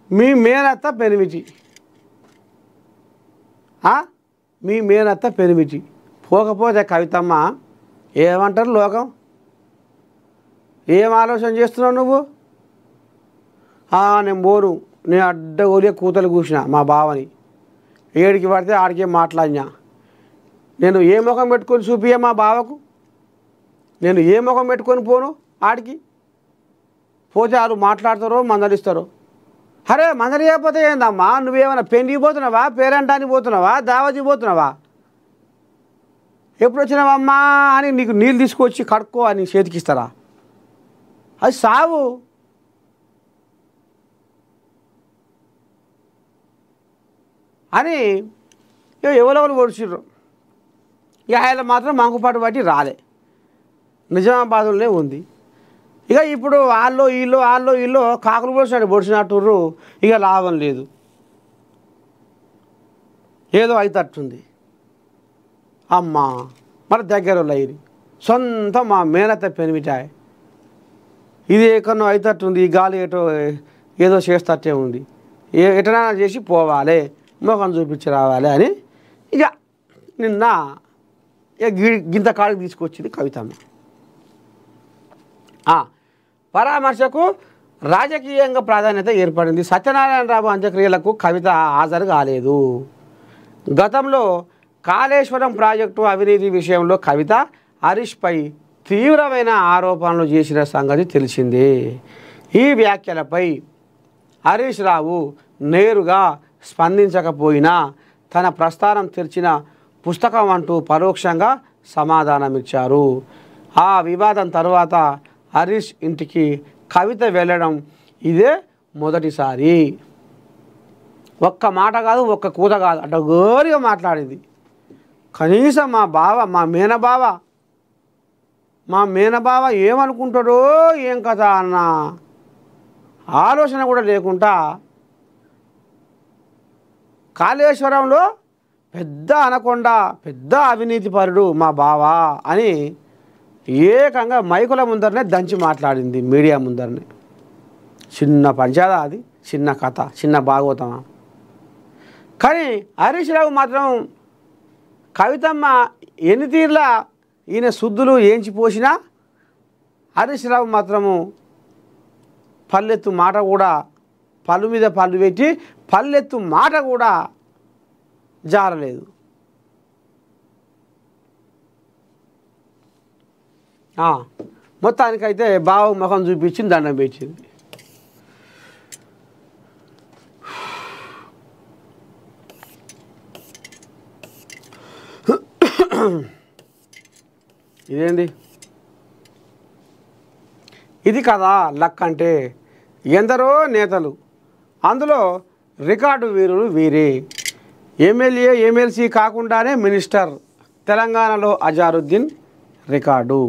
మీ మేనత్త పెనిమిటి పోకపోతే కవితమ్మ ఏమంటారు లోకం? ఏం ఆలోచన చేస్తున్నావు నువ్వు? నేను పోను, నేను అడ్డగోలిగా కూతలు కూర్చున్నా మా బావని, ఏడికి పడితే ఆడికే మాట్లాడినా. నేను ఏ ముఖం పెట్టుకొని చూపియా మా బావకు? నేను ఏ ముఖం పెట్టుకొని పోను ఆడికి? పోతే వాళ్ళు మాట్లాడతారో మందలిస్తారో. అరే మందలియకపోతే ఏందమ్మా, నువ్వేమైనా పెండికి పోతున్నావా, పేరంటానికి పోతున్నావా, దావతి పోతున్నావా? ఎప్పుడు వచ్చినావమ్మా అని నీకు నీళ్ళు తీసుకొచ్చి కడుక్కో అని చేతికి ఇస్తారా? అది సావు. అని ఎవరెవరు పొడిచిర్రు. ఇక ఆయన మాత్రం మంకుపాటు బట్టి రాలే, నిజామాబాద్లోనే ఉంది. ఇక ఇప్పుడు వాళ్ళు వీళ్ళు కాకులు పొడిచినట్టుర్రు. ఇక లాభం లేదు, ఏదో అయితట్టుంది. అమ్మా మరి దగ్గర అయ్యి సొంత మా మేనత్త పెనిమిటాయ్, ఇది ఎక్కడో అయితట్టుంది, ఈ గాలి ఏదో చేస్తట్టే ఉంది, ఎటనా చేసి పోవాలి, ముఖం చూపించి రావాలి అని ఇక నిన్న గింత కాడికి తీసుకొచ్చింది కవితమ్మ. పరామర్శకు రాజకీయంగా ప్రాధాన్యత ఏర్పడింది. సత్యనారాయణరావు అంత్యక్రియలకు కవిత హాజరు కాలేదు. గతంలో కాళేశ్వరం ప్రాజెక్టు అవినీతి విషయంలో కవిత హరీష్పై తీవ్రమైన ఆరోపణలు చేసిన సంగతి తెలిసిందే. ఈ వ్యాఖ్యలపై హరీష్ రావు నేరుగా స్పందించకపోయినా తన ప్రస్థానం తెరిచిన పుస్తకం అంటూ పరోక్షంగా సమాధానమిచ్చారు. ఆ వివాదం తర్వాత హరీష్ ఇంటికి కవిత వెళ్ళడం ఇదే మొదటిసారి. ఒక్క మాట కాదు, ఒక్క కూత కాదు, అట్లా గోరిగా మాట్లాడింది. కనీసం మా మేనబావ ఏమనుకుంటాడో ఏం కథ అన్న ఆలోచన కూడా లేకుండా కాళేశ్వరంలో పెద్ద అనకొండ, పెద్ద అవినీతి పరుడు మా బావ అని ఏకంగా మైకుల ముందరనే దంచి మాట్లాడింది, మీడియా ముందరనే. చిన్న పంచాదా అది, చిన్న కథ, చిన్న భాగవతమా? కానీ హరీష్ రావు మాత్రం కవితమ్మ ఎన్ని తీర్లా ఈయన శుద్ధులు ఏంచిపోసినా హరీష్ రావు మాత్రము పల్లెత్తు మాట కూడా, పళ్ళు మీద పళ్ళు పెట్టి పల్లెత్తు మాట కూడా జారలేదు. మొత్తానికైతే బావ ముఖం చూపించింది, దండం పెట్టింది. ఇదేంది ఇది కదా లక్ అంటే? ఎందరో నేతలు, అందులో రికార్డు వీరులు వీరే. ఎమ్మెల్యే ఎమ్మెల్సీ కాకుండానే మినిస్టర్. తెలంగాణలో అజారుద్దీన్ రికార్డు.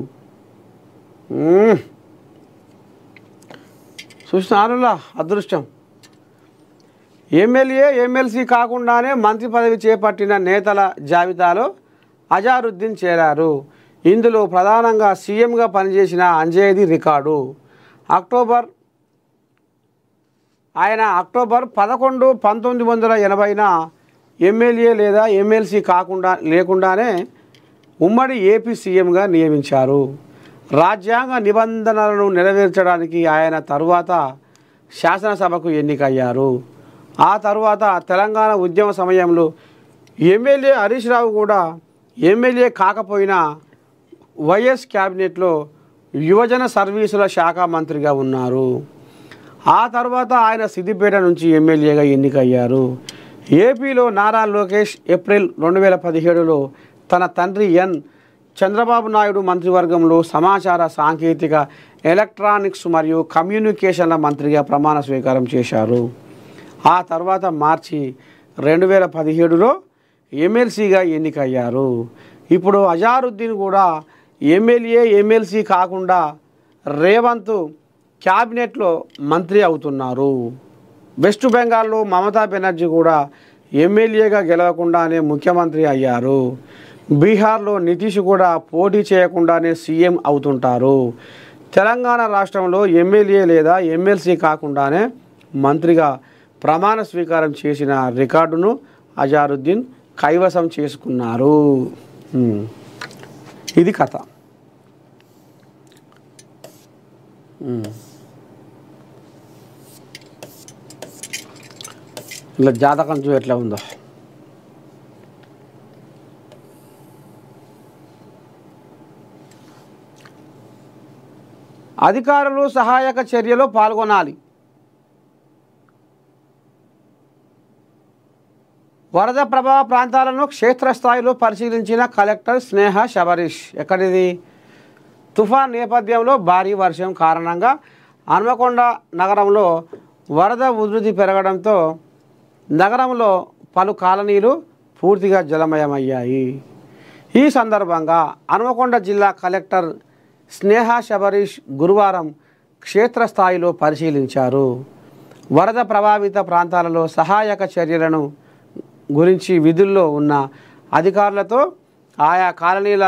చూసినారులా అదృష్టం. ఎమ్మెల్యే ఎమ్మెల్సీ కాకుండానే మంత్రి పదవి చేపట్టిన నేతల జాబితాలో అజారుద్దీన్ చేరారు. ఇందులో ప్రధానంగా సీఎంగా పనిచేసిన అంజయ్యది రికార్డు. ఆయన అక్టోబర్ 11, 1980న ఎమ్మెల్యే లేదా ఎమ్మెల్సీ లేకుండానే ఉమ్మడి ఏపీ సీఎంగా నియమించారు. రాజ్యాంగ నిబంధనలను నెరవేర్చడానికి ఆయన తరువాత శాసనసభకు ఎన్నికయ్యారు. ఆ తరువాత తెలంగాణ ఉద్యమ సమయంలో ఎమ్మెల్యే హరీష్ రావు కూడా ఎమ్మెల్యే కాకపోయినా వైఎస్ క్యాబినెట్లో యువజన సర్వీసుల శాఖ మంత్రిగా ఉన్నారు. ఆ తర్వాత ఆయన సిద్దిపేట నుంచి ఎమ్మెల్యేగా ఎన్నికయ్యారు. ఏపీలో నారా లోకేష్ ఏప్రిల్ 2017లో తన తండ్రి చంద్రబాబు నాయుడు మంత్రివర్గంలో సమాచార సాంకేతిక, ఎలక్ట్రానిక్స్ మరియు కమ్యూనికేషన్ల మంత్రిగా ప్రమాణ స్వీకారం చేశారు. ఆ తర్వాత మార్చి 2017లో ఎమ్మెల్సీగా ఎన్నికయ్యారు. ఇప్పుడు అజారుద్దీన్ కూడా ఎమ్మెల్యే ఎమ్మెల్సీ కాకుండా రేవంత్ క్యాబినెట్లో మంత్రి అవుతున్నారు. వెస్ట్ బెంగాల్లో మమతా బెనర్జీ కూడా ఎమ్మెల్యేగా గెలవకుండానే ముఖ్యమంత్రి అయ్యారు. బీహార్లో నితీష్ కూడా పోటీ చేయకుండానే సీఎం అవుతుంటారు. తెలంగాణ రాష్ట్రంలో ఎమ్మెల్యే లేదా ఎమ్మెల్సీ కాకుండానే మంత్రిగా ప్రమాణ స్వీకారం చేసిన రికార్డును అజారుద్దీన్ కైవసం చేసుకున్నారు. ఇది కథ. ఇలా జాతకం చూ ఎట్లా ఉందో. అధికారులు సహాయక చర్యలో పాల్గొనాలి. వరద ప్రభావ ప్రాంతాలను క్షేత్రస్థాయిలో పరిశీలించిన కలెక్టర్ స్నేహ శబరీష్. ఎక్కడిది? తుఫాన్ నేపథ్యంలో భారీ వర్షం కారణంగా హన్మకొండ నగరంలో వరద ఉధృతి పెరగడంతో నగరంలో పలు కాలనీలు పూర్తిగా జలమయమయ్యాయి. ఈ సందర్భంగా హన్మకొండ జిల్లా కలెక్టర్ స్నేహ శబరీష్ గురువారం క్షేత్రస్థాయిలో పరిశీలించారు. వరద ప్రభావిత ప్రాంతాలలో సహాయక చర్యలను గురించి విధుల్లో ఉన్న అధికారులతో ఆయా కాలనీల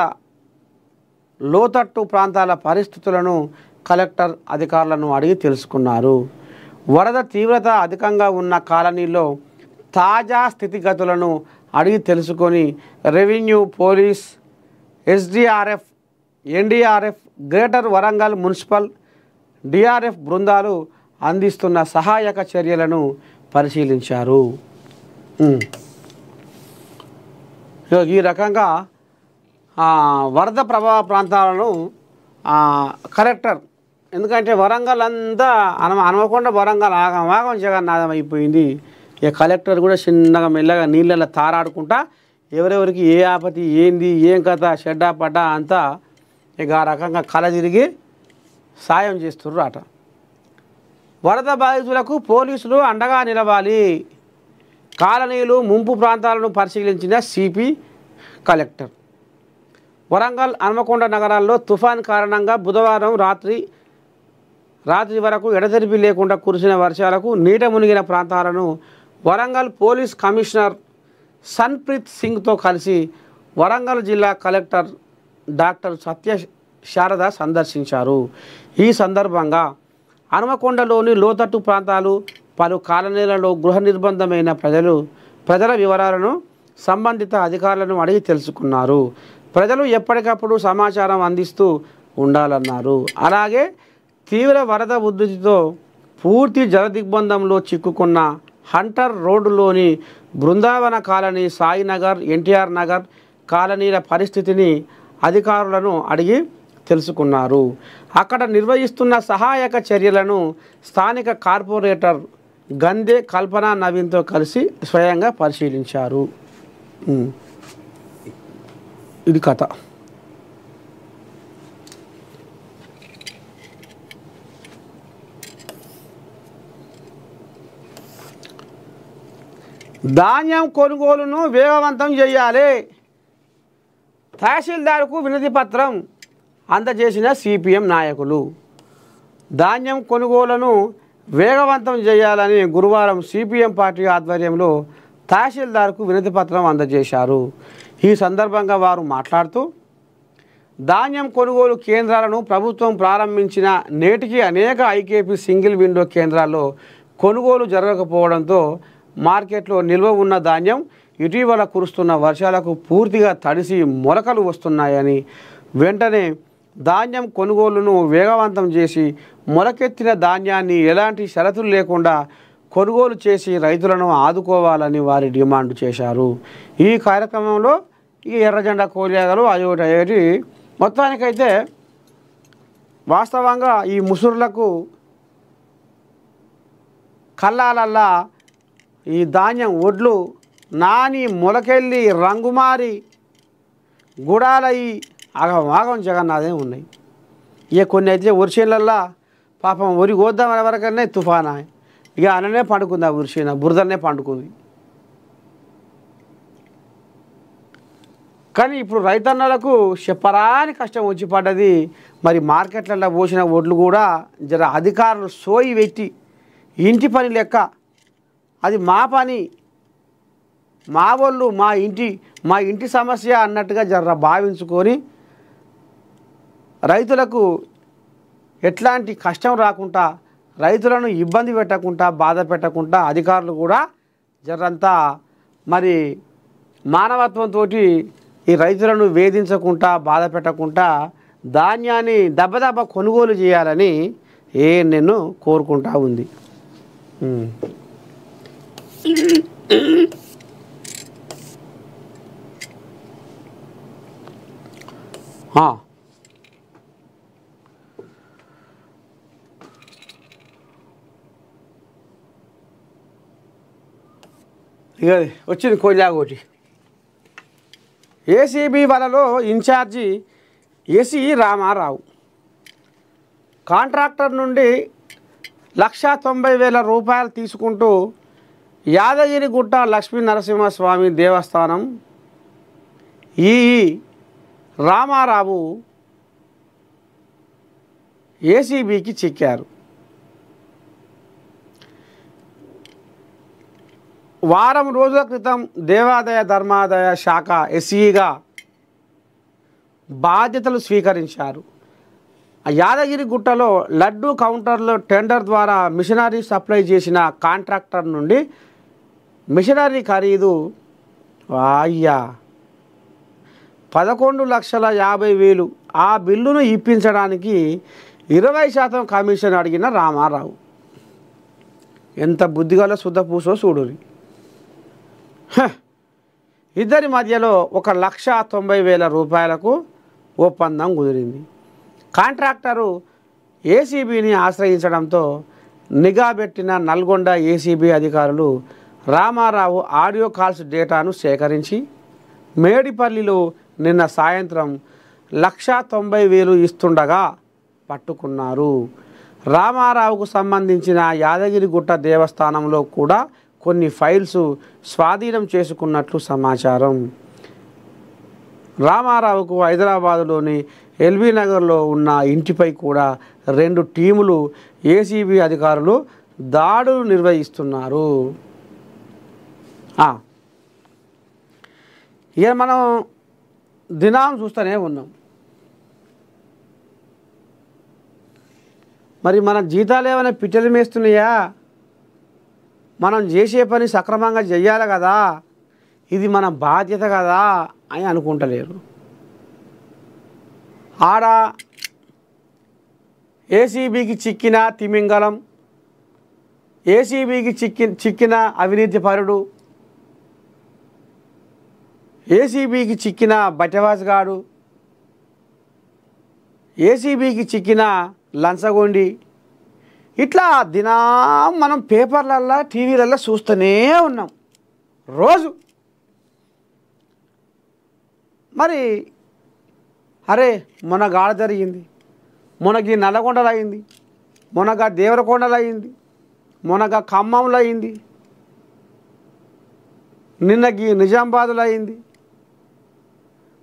లోతట్టు ప్రాంతాల పరిస్థితులను కలెక్టర్ అధికారులను అడిగి తెలుసుకున్నారు. వరద తీవ్రత అధికంగా ఉన్న కాలనీలో తాజా స్థితిగతులను అడిగి తెలుసుకొని revenue, police, SDRF, NDRF, greater Warangal municipal, DRF బృందాలు అందిస్తున్న సహాయక చర్యలను పరిశీలించారు. ఈ రకంగా వరద ప్రభావ ప్రాంతాలను కలెక్టర్, ఎందుకంటే వరంగల్ అంతా హన్మకొండ వరంగల్ ఆగం జగన్నాథం అయిపోయింది. ఇక కలెక్టర్ కూడా చిన్నగా మెల్లగా నీళ్ళల్లో తారాడుకుంటా ఎవరెవరికి ఏ ఆపతి ఏంది ఏం కథ షెడ్డా పడ్డా అంతా ఇక ఆ రకంగా కళ తిరిగి సాయం చేస్తుర్రు అట. వరద బాధితులకు పోలీసులు అండగా నిలవాలి. కాలనీలు ముంపు ప్రాంతాలను పరిశీలించిన సిపి కలెక్టర్. వరంగల్, హన్మకొండ నగరాల్లో తుఫాన్ కారణంగా బుధవారం రాత్రి వరకు ఎడతెరిపి లేకుండా కురిసిన వర్షాలకు నీట మునిగిన ప్రాంతాలను వరంగల్ పోలీస్ కమిషనర్ సన్ప్రీత్ సింగ్తో కలిసి వరంగల్ జిల్లా కలెక్టర్ డాక్టర్ సత్య శారద సందర్శించారు. ఈ సందర్భంగా హన్మకొండలోని లోతట్టు ప్రాంతాలు, పలు కాలనీలలో గృహ నిర్బంధమైన ప్రజల వివరాలను సంబంధిత అధికారులను అడిగి తెలుసుకున్నారు. ప్రజలు ఎప్పటికప్పుడు సమాచారం అందిస్తూ ఉండాలన్నారు. అలాగే తీవ్ర వరద ఉధృతితో పూర్తి జలదిగ్బంధంలో చిక్కుకున్న హంటర్ రోడ్డులోని బృందావన కాలనీ, సాయినగర్, ఎన్టీఆర్ నగర్ కాలనీల పరిస్థితిని అధికారులను అడిగి తెలుసుకున్నారు. అక్కడ నిర్వహిస్తున్న సహాయక చర్యలను స్థానిక కార్పొరేటర్ గందే కల్పన నవీన్తో కలిసి స్వయంగా పరిశీలించారు. ఇది కథ. ధాన్యం కొనుగోలును వేగవంతం చేయాలి. తహసీల్దార్కు వినతి పత్రం అందజేసిన సిపిఎం నాయకులు. ధాన్యం కొనుగోలును వేగవంతం చేయాలని గురువారం సిపిఎం పార్టీ ఆధ్వర్యంలో తహసీల్దార్కు వినతి పత్రం అందజేశారు. ఈ సందర్భంగా వారు మాట్లాడుతూ, ధాన్యం కొనుగోలు కేంద్రాలను ప్రభుత్వం ప్రారంభించిన నేటికి అనేక ఐకేపీ సింగిల్ విండో కేంద్రాల్లో కొనుగోలు జరగకపోవడంతో మార్కెట్లో నిల్వ ఉన్న ధాన్యం ఇటీవల కురుస్తున్న వర్షాలకు పూర్తిగా తడిసి మొలకలు వస్తున్నాయని, వెంటనే ధాన్యం కొనుగోలును వేగవంతం చేసి మొలకెత్తిన ధాన్యాన్ని ఎలాంటి షరతులు లేకుండా కొనుగోలు చేసి రైతులను ఆదుకోవాలని వారి డిమాండ్ చేశారు. ఈ కార్యక్రమంలో ఈ ఎర్రజెండా కోలియాగలు అయోటి మొత్తానికైతే వాస్తవంగా ఈ ముసురులకు కళ్ళాలల్లా ఈ ధాన్యం ఒడ్లు నాని మొలకెళ్ళి రంగుమారి గుడాలయ్యి ఆగం జగన్నాథే ఉన్నాయి. ఇక కొన్ని అయితే వర్షాలల్లా పాపం ఒరి కోద్దామనే వరకనే తుఫానా ఇక అననే పండుకుంది. ఆ వర్షన బురదనే పండుకుంది. కానీ ఇప్పుడు రైతన్నలకు చెప్పరాని కష్టం వచ్చి పడ్డది. మరి మార్కెట్లలో పోసిన ఒడ్లు కూడా జర అధికారులు సోయి పెట్టి ఇంటి పని లెక్క, అది మా పని, మా వాళ్ళు, మా ఇంటి సమస్య అన్నట్టుగా జర భావించుకొని రైతులకు ఎట్లాంటి కష్టం రాకుండా, రైతులను ఇబ్బంది పెట్టకుండా, బాధ పెట్టకుండా అధికారులు కూడా జరంతా మరి మానవత్వంతో ఈ రైతులను వేధించకుండా, బాధ పెట్టకుండా ధాన్యాన్ని దెబ్బ కొనుగోలు చేయాలని నేను కోరుకుంటా ఉంది. ఇక వచ్చింది కొల్లాగోటి. ఏసీబీ వలలో ఇన్ఛార్జి ఎసి రామారావు కాంట్రాక్టర్ నుండి 1,90,000 రూపాయలు తీసుకుంటూ యాదగిరిగుట్ట లక్ష్మీ నరసింహస్వామి దేవస్థానం ఈ రామారావు ఏసీబీకి చిక్కారు. వారం రోజుల క్రితం దేవాదాయ ధర్మాదాయ శాఖ ఎస్ఈగా బాధ్యతలు స్వీకరించారు. యాదగిరిగుట్టలో లడ్డూ కౌంటర్లో టెండర్ ద్వారా మిషనరీ సప్లై చేసిన కాంట్రాక్టర్ నుండి మిషనరీ ఖరీదు 11,50,000. ఆ బిల్లును ఇప్పించడానికి 20% కమిషన్ అడిగిన రామారావు. ఎంత బుద్ధిగల శుద్ధపూసో చూడురి. ఇద్దరి మధ్యలో 1,90,000 రూపాయలకు ఒప్పందం కుదిరింది. కాంట్రాక్టరు ఏసీబీని ఆశ్రయించడంతో నిఘా పెట్టిన నల్గొండ ఏసీబీ అధికారులు రామారావు ఆడియో కాల్స్ డేటాను సేకరించి మేడిపల్లిలో నిన్న సాయంత్రం 1,90,000 ఇస్తుండగా పట్టుకున్నారు. రామారావుకు సంబంధించిన యాదగిరిగుట్ట దేవస్థానంలో కూడా కొన్ని ఫైల్స్ స్వాధీనం చేసుకున్నట్లు సమాచారం. రామారావుకు హైదరాబాదులోని ఎల్బీ నగర్లో ఉన్న ఇంటిపై కూడా 2 టీములు ఏసీబీ అధికారులు దాడులు నిర్వహిస్తున్నారు. ఇక మనం దినం చూస్తూనే ఉన్నాం. మరి మన జీతాలు ఏమైనా పిట్టలు మేస్తున్నాయా? మనం చేసే పని సక్రమంగా చెయ్యాలి కదా, ఇది మన బాధ్యత కదా అని అనుకుంటలేరు. ఆడ ఏసీబీకి చిక్కిన తిమింగలం, ఏసీబీకి చిక్కిన అవినీతి పరుడు, ఏసీబీకి చిక్కిన బట్టవాసగాడు, ఏసీబీకి చిక్కిన లంచగొండి, ఇట్లా దినం మనం పేపర్లల్లో టీవీలల్లో చూస్తూనే ఉన్నాం రోజు. మరి అరే మొన్న గాడ జరిగింది, మొన్నకి నల్లగొండలో అయింది, మొన్నగా దేవరకొండలో అయింది, మొన్నగా ఖమ్మంలో అయింది, నిన్నకి నిజామాబాద్లో అయింది,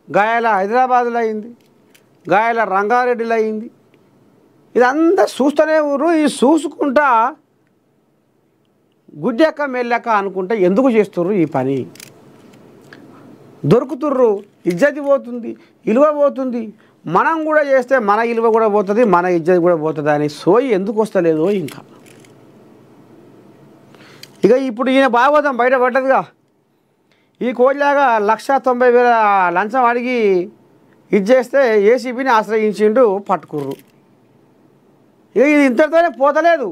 గాయాల హైదరాబాద్లో అయింది, గాయాల రంగారెడ్డిలో అయింది. ఇదంతా చూస్తూనే ఊరు. ఈ చూసుకుంటా గుడ్డెక్క మెల్లెక్క అనుకుంటా ఎందుకు చేస్తుర్రు ఈ పని? దొరుకుతుర్రు, ఇజ్జతి పోతుంది, ఇలువ పోతుంది. మనం కూడా చేస్తే మన ఇలువ కూడా పోతుంది, మన ఇజ్జతి కూడా పోతుంది అని సోయి ఎందుకు వస్తలేదో ఇంకా. ఇక ఇప్పుడు ఈయన భాగవతం బయటపడ్డదిగా. ఈ కోడిలాగా 1,90,000 లంచం అడిగి ఇచ్చేస్తే ఏసీబీని ఆశ్రయించిండు, పట్టుకుర్రు. ఇక ఇది ఇంతటితోనే పోతలేదు.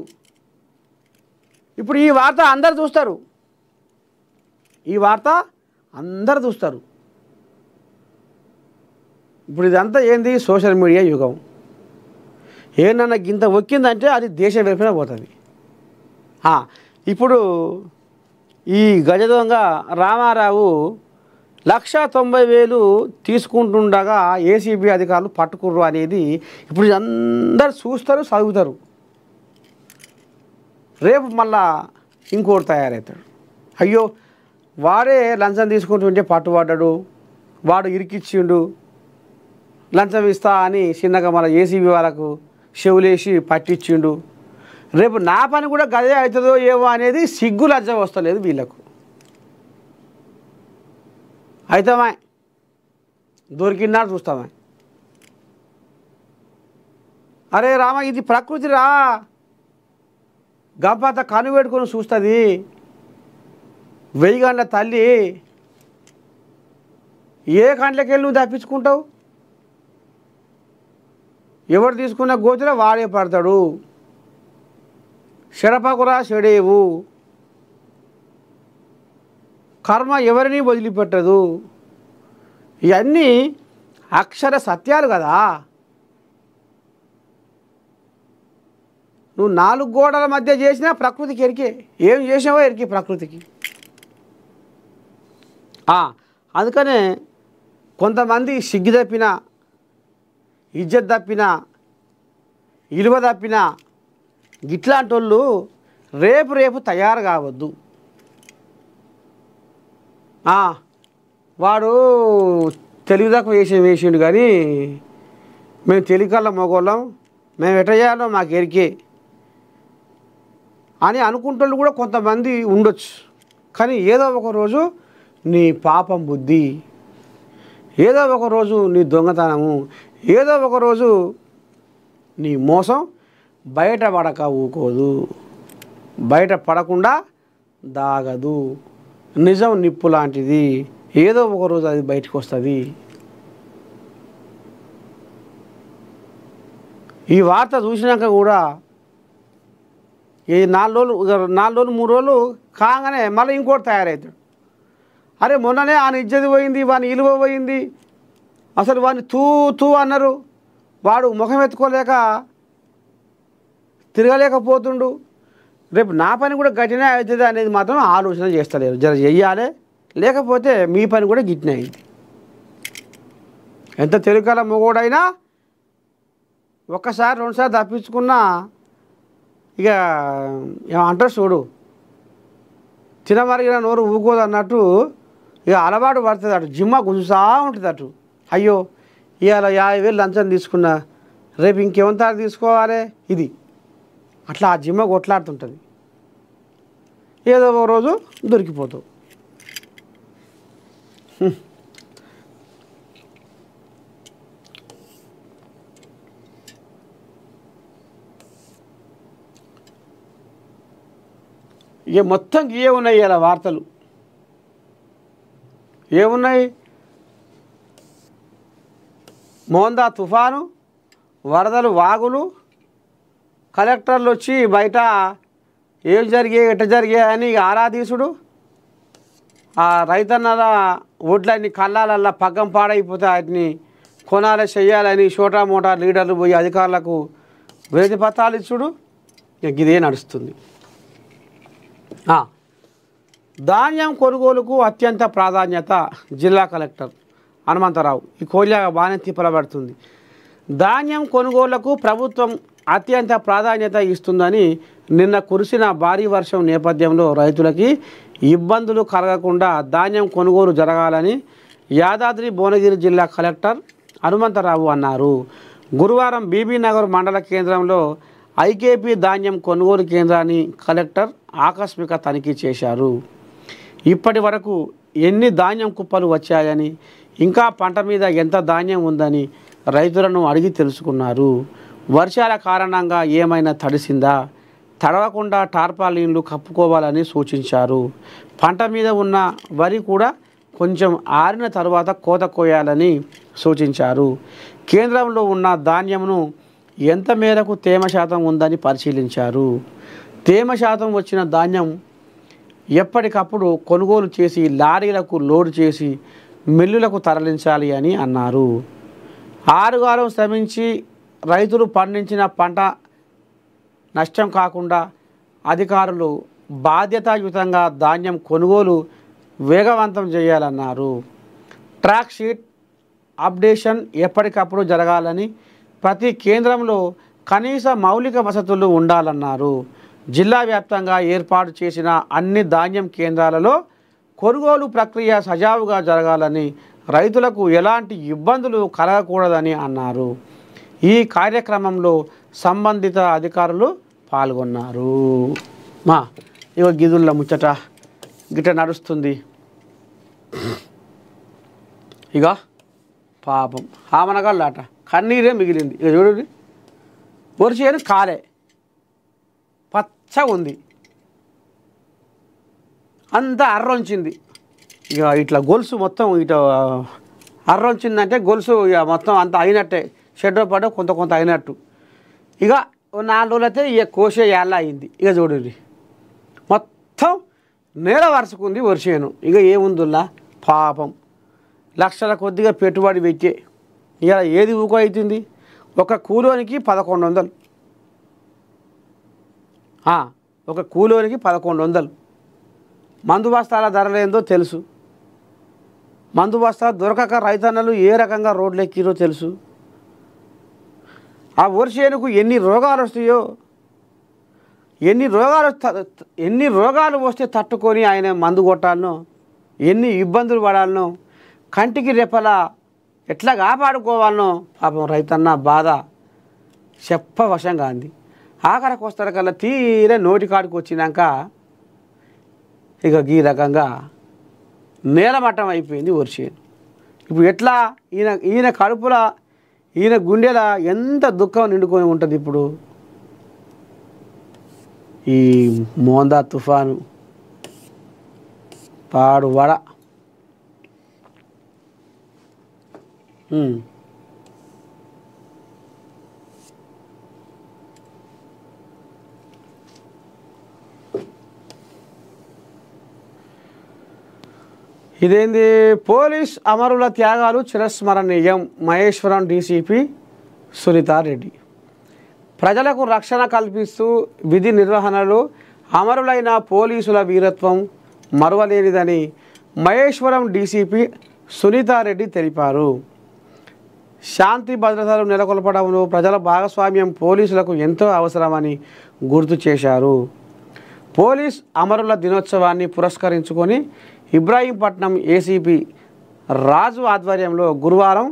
ఇప్పుడు ఈ వార్త అందరు చూస్తారు, ఈ వార్త అందరు చూస్తారు. ఇప్పుడు ఇదంతా ఏంది? సోషల్ మీడియా యుగం. ఏమన్నా గింత ఒక్కిందంటే అది దేశం వైపున పోతుంది. ఇప్పుడు ఈ గజ దొంగ రామారావు 1,90,000 తీసుకుంటుండగా ఏసీబీ అధికారులు పట్టుకుర్రు అనేది ఇప్పుడు అందరు చూస్తారు, చదువుతారు. రేపు మళ్ళా ఇంకోటి తయారవుతాడు. అయ్యో వాడే లంచం తీసుకుంటుంటే పట్టుబడ్డాడు, వాడు ఇరికిచ్చిండు, లంచం ఇస్తా అని చిన్నగా మన ఏసీబీ వాళ్ళకు చెవులేసి పట్టించిండు. రేపు నా పని కూడా గదే అవుతుందో ఏవో అనేది సిగ్గు లజ్జ వస్తలేదు వీళ్ళకు. అవుతామా? దొరికినాడు చూస్తామా? అరే రామ, ఇది ప్రకృతి రా, గంపంత కను పెట్టుకొని చూస్తుంది. 1000 గంటల తల్లి, ఏ గంటలకి వెళ్ళి నువ్వు తప్పించుకుంటావు? ఎవరు తీసుకున్న గోతిలో వాడే పడతాడు. చెడపకురా చెడేవు, కర్మ ఎవరిని వదిలిపెట్టదు. ఇవన్నీ అక్షర సత్యాలు కదా. నువ్వు 4 గోడల మధ్య చేసినా ప్రకృతికి ఎరికే, ఏం చేసావో ఎరికే ప్రకృతికి. అందుకనే కొంతమంది సిగ్గు తప్పిన, ఇజ్జత్ తప్పిన, ఇలువ తప్పిన గిట్లాంటి వాళ్ళు రేపు తయారు కావద్దు. వాడు తెలుగు తక్కువ వేసిండు కానీ మేము తెలికల్లా మగోళ్ళం, మేము ఎట్ట చేయాలో మాకు ఎరికే అని అనుకుంటూ కూడా కొంతమంది ఉండొచ్చు. కానీ ఏదో ఒకరోజు నీ పాపం బుద్ధి, ఏదో ఒకరోజు నీ దొంగతనము, ఏదో ఒకరోజు నీ మోసం బయటపడక ఊకోదు, బయట పడకుండా దాగదు. నిజం నిప్పు లాంటిది, ఏదో ఒకరోజు అది బయటకు వస్తుంది. ఈ వార్త చూసినాక కూడా ఈ 4 రోజులు 3 రోజులు కాగానే మళ్ళీ ఇంకోటి తయారవుతాడు. అరే మొన్ననే ఆయన ఇజ్జతి పోయింది, వాని ఇలువ పోయింది, అసలు వాడిని తూ అన్నారు, వాడు ముఖం ఎత్తుకోలేక తిరగలేకపోతుండు, రేపు నా పని కూడా గట్టినే అవుతుంది అనేది మాత్రం ఆలోచన చేస్తలేరు. జర చెయ్యాలి, లేకపోతే మీ పని కూడా గిట్టినే అయింది. ఎంత తెలుగుల మొగోడైనా ఒక్కసారి 2 సార్లు తప్పించుకున్నా ఇక ఏమంటారు చూడు, తినమరిగిన నోరు ఊకోదు అన్నట్టు ఇక అలవాటు పడుతుంది. అటు జిమ్మ గుంజుతా ఉంటుంది. అటు అయ్యో ఇవాళ 50,000 లంచం తీసుకున్నా, రేపు ఇంకెంత తీసుకోవాలి, ఇది అట్లా ఆ జిమ్మ కొట్లాడుతుంటుంది. ఏదో ఒక రోజు దొరికిపోతావు. ఇక మొత్తం ఏమున్నాయి ఇలా వార్తలు, ఏమున్నాయి? మోందా తుఫాను, వరదలు, వాగులు, కలెక్టర్లు వచ్చి బయట ఏం జరిగాయి ఎట్ట జరిగాయని ఆరాధీసుడు, ఆ రైతన్నల ఓట్లన్నీ కళ్ళాలల్లా పగ్గం పాడైపోతే వాటిని కొనాలి చెయ్యాలని చోటా మోటా లీడర్లు పోయి అధికారులకు వేది పత్రాలు ఇచ్చుడు. ఇదే నడుస్తుంది. ధాన్యం కొనుగోలుకు అత్యంత ప్రాధాన్యత, జిల్లా కలెక్టర్ హనుమంతరావు. ఈ కోల్యాగా బాగానే తిప్పలబడుతుంది. ధాన్యం కొనుగోళ్లకు ప్రభుత్వం అత్యంత ప్రాధాన్యత ఇస్తుందని నిన్న కురిసిన భారీ వర్షం నేపథ్యంలో రైతులకి ఇబ్బందులు కలగకుండా ధాన్యం కొనుగోలు జరగాలని యాదాద్రి భువనగిరి జిల్లా కలెక్టర్ హనుమంతరావు అన్నారు. గురువారం బీబీనగర్ మండల కేంద్రంలో ఐకేపీ ధాన్యం కొనుగోలు కేంద్రాన్ని కలెక్టర్ ఆకస్మిక తనిఖీ చేశారు. ఇప్పటి వరకు ఎన్ని ధాన్యం కుప్పలు వచ్చాయని, ఇంకా పంట మీద ఎంత ధాన్యం ఉందని రైతులను అడిగి తెలుసుకున్నారు. వర్షాల కారణంగా ఏమైనా తడిసిందా, తడవకుండా టార్పాలిన్లు కప్పుకోవాలని సూచించారు. పంట మీద ఉన్న వరి కూడా కొంచెం ఆరిన తర్వాత కోత కోయాలని సూచించారు. కేంద్రంలో ఉన్న ధాన్యంను ఎంత మేరకు తేమ శాతం ఉందని పరిశీలించారు. తేమ శాతం వచ్చిన ధాన్యం ఎప్పటికప్పుడు కొనుగోలు చేసి లారీలకు లోడ్ చేసి మిల్లులకు తరలించాలి అని అన్నారు. ఆరుగాలం శ్రమించి రైతులు పండించిన పంట నష్టం కాకుండా అధికారులు బాధ్యతాయుతంగా ధాన్యం కొనుగోలు వేగవంతం చేయాలన్నారు. ట్రాక్ షీట్ అప్డేషన్ ఎప్పటికప్పుడు జరగాలని, ప్రతి కేంద్రంలో కనీస మౌలిక వసతులు ఉండాలన్నారు. జిల్లా వ్యాప్తంగా ఏర్పాటు చేసిన అన్ని ధాన్యం కేంద్రాలలో కొనుగోలు ప్రక్రియ సజావుగా జరగాలని, రైతులకు ఎలాంటి ఇబ్బందులు కలగకూడదని అన్నారు. ఈ కార్యక్రమంలో సంబంధిత అధికారులు పాల్గొన్నారు. ఇగో గిదుళ్ళ ముచ్చట గిట్ట నడుస్తుంది. ఇక పాపం ఆమనగాళ్ళట కన్నీరే మిగిలింది. ఇక చూడండి, వరిసేను కాలే పచ్చగా ఉంది, అంతా అర్రొంచింది. ఇక ఇట్లా గొలుసు మొత్తం ఇట్లా అర్రొంచిందంటే గొలుసు ఇక మొత్తం అంత అయినట్టే, షెడ్ పడ్డ కొంత అయినట్టు. ఇక 4 రోజులు అయితే ఇక కోసే ఏళ్ళ అయింది. ఇక చూడండి మొత్తం నేల వరుసకుంది వరిసేను. ఇక ఏముందిలా పాపం లక్షల కొద్దిగా పెట్టుబడి పెట్టే ఇక ఏది ఊకో అవుతుంది. ఒక కూలోనికి 1100, ఒక కూలోనికి 1100. మందు బస్తాల ధరలేందో తెలుసు. మందు బస్తా దొరకక రైతన్నలు ఏ రకంగా రోడ్లు ఎక్కిరో తెలుసు. ఆ వర్షేనుకు ఎన్ని రోగాలు వస్తాయో, ఎన్ని రోగాలు వస్తే తట్టుకొని ఆయన మందు కొట్టాలనో, ఎన్ని ఇబ్బందులు పడాలనో, కంటికి రెప్పలా ఎట్లా కాపాడుకోవాలనో పాపం రైతన్న బాధ చెప్పవశంగా అంది. ఆఖరికి వస్తారు కల్లా తీరే నోటికాడికి వచ్చినాక ఇక ఈ రకంగా నేలమట్టం అయిపోయింది వర్షేను. ఇప్పుడు ఎట్లా ఈయన కడుపుల ఈయన గుండెల ఎంత దుఃఖం నిండుకొని ఉంటుంది. ఇప్పుడు ఈ మోందా తుఫాను పాడు వడ ఇదేంది పోలీస్ అమరుల త్యాగాలు చిరస్మరణీయం. మహేశ్వరం డీసీపీ సునీతారెడ్డి ప్రజలకు రక్షణ కల్పిస్తూ విధి నిర్వహణలో అమరులైన పోలీసుల వీరత్వం మరువలేనిదని మహేశ్వరం డీసీపీ సునీతారెడ్డి తెలిపారు. శాంతి భద్రతలు నెలకొల్పడంలో ప్రజల భాగస్వామ్యం పోలీసులకు ఎంతో అవసరమని గుర్తు చేశారు. పోలీస్ అమరుల దినోత్సవాన్ని పురస్కరించుకొని ఇబ్రాహీంపట్నం ఏసీపీ రాజు ఆధ్వర్యంలో గురువారం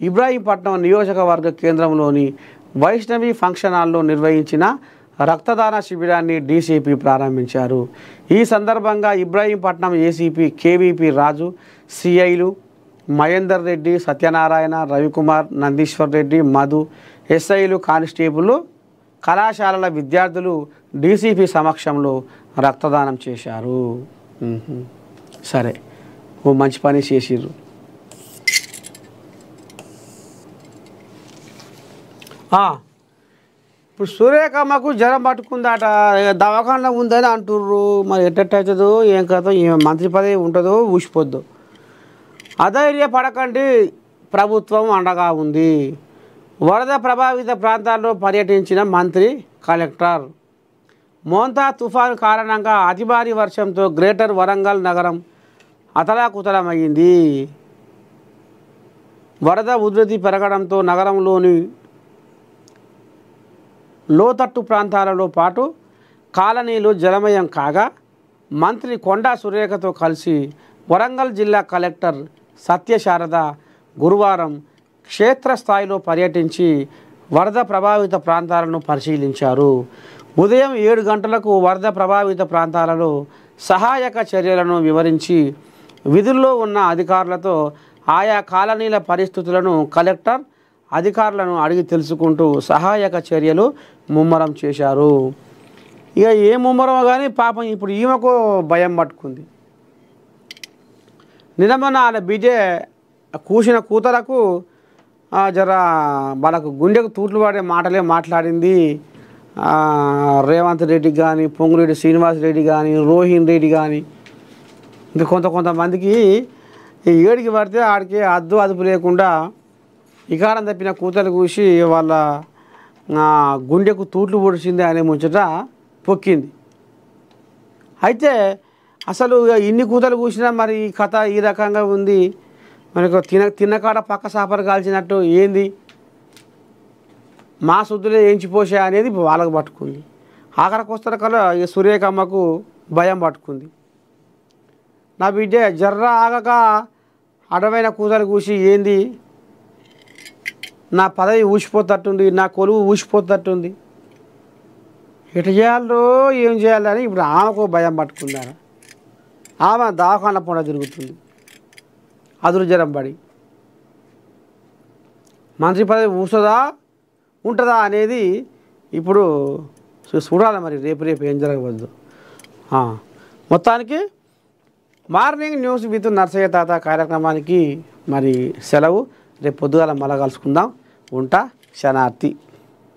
ఇబ్రాహీంపట్నం నియోజకవర్గ కేంద్రంలోని వైష్ణవి ఫంక్షన్ హాల్లో నిర్వహించిన రక్తదాన శిబిరాన్ని డీసీపీ ప్రారంభించారు. ఈ సందర్భంగా ఇబ్రాహీంపట్నం ఏసీపీ కేవీపీ రాజు, సిఐలు మహేందర్ రెడ్డి, సత్యనారాయణ, రవికుమార్, నందీశ్వర్ రెడ్డి, మధు, ఎస్ఐలు, కానిస్టేబుల్, కళాశాలల విద్యార్థులు డీసీపీ సమక్షంలో రక్తదానం చేశారు. సరే, ఓ మంచి పని చేసిర్రు. ఇప్పుడు సూర్యకమ్మకు జ్వరం పట్టుకుందాట, దవాఖానలో ఉందని అంటుర్రు. మరి ఎట్టవుతుందో ఏం కథో, మంత్రి పదవి ఉంటుందో ఊసిపోద్దో. అధైర్య పడకండి, ప్రభుత్వం అండగా ఉంది. వరద ప్రభావిత ప్రాంతాల్లో పర్యటించిన మంత్రి, కలెక్టర్. మోంతా తుఫాను కారణంగా అతి భారీ వర్షంతో గ్రేటర్ వరంగల్ నగరం అతలాకుతలమైంది. వరద ఉధృతి పెరగడంతో నగరంలోని లోతట్టు ప్రాంతాలలో పాటు కాలనీలు జలమయం కాగా మంత్రి కొండా సురేఖతో కలిసి వరంగల్ జిల్లా కలెక్టర్ సత్యశారద గురువారం క్షేత్రస్థాయిలో పర్యటించి వరద ప్రభావిత ప్రాంతాలను పరిశీలించారు. ఉదయం 7 గంటలకు వరద ప్రభావిత ప్రాంతాలలో సహాయక చర్యలను వివరించి విధుల్లో ఉన్న అధికారులతో ఆయా కాలనీల పరిస్థితులను కలెక్టర్ అధికారులను అడిగి తెలుసుకుంటూ సహాయక చర్యలు ముమ్మరం చేశారు. ఇక ఏ ముమ్మరమో కానీ పాపం ఇప్పుడు ఈమెకు భయం పట్టుకుంది. నిన్న వాళ్ళ బిడ్డ కూసిన కూతలకు జర వాళ్ళకు గుండెకు తూట్లు పడే మాటలే మాట్లాడింది. రేవంత్ రెడ్డి కానీ, పొంగురెడ్డి శ్రీనివాస్ రెడ్డి కానీ, రోహిన్ రెడ్డి కానీ, ఇంకా కొంతమందికి ఏడికి పడితే ఆడికి అదుపు లేకుండా ఇకారం తప్పిన కూతలు కూసి వాళ్ళ గుండెకు తూట్లు పొడిచింది అనే ముచ్చట పొక్కింది. అయితే అసలు ఇన్ని కూతలు కూసినా మరి ఈ కథ ఈ రకంగా ఉంది. మనకు తిన్నకాడ పక్క సాపరు కాల్చినట్టు ఏంది, మా శుద్ధులే ఏంచిపోసా అనేది వాళ్ళకు పట్టుకుంది. ఆఖరికి వస్తున్న కల్లా ఇక సూర్యకమ్మకు భయం పట్టుకుంది. నా బిడ్డ జర్ర ఆగక అడవైన కూతలు కూసి ఏంది, నా పదవి ఊసిపోతట్టుంది, నా కొలువు ఊసిపోతట్టుంది, ఎటు చేయాలో ఏం చేయాలని ఇప్పుడు ఆమెకు భయం పట్టుకున్నారు. ఆమె దవాఖాన పొండ తిరుగుతుంది అదురు జ్వరం పడి. మంత్రి పదవి ఊసదా ఉంటుందా అనేది ఇప్పుడు చూడాలి. మరి రేపు ఏం జరగవద్దు. మొత్తానికి మార్నింగ్ న్యూస్ విత్ నర్సయ్య తాత కార్యక్రమానికి మరి సెలవు. రేపు పొద్దుగాల మళ్ళా కలుసుకుందాం. ఉంటా. శనార్థి.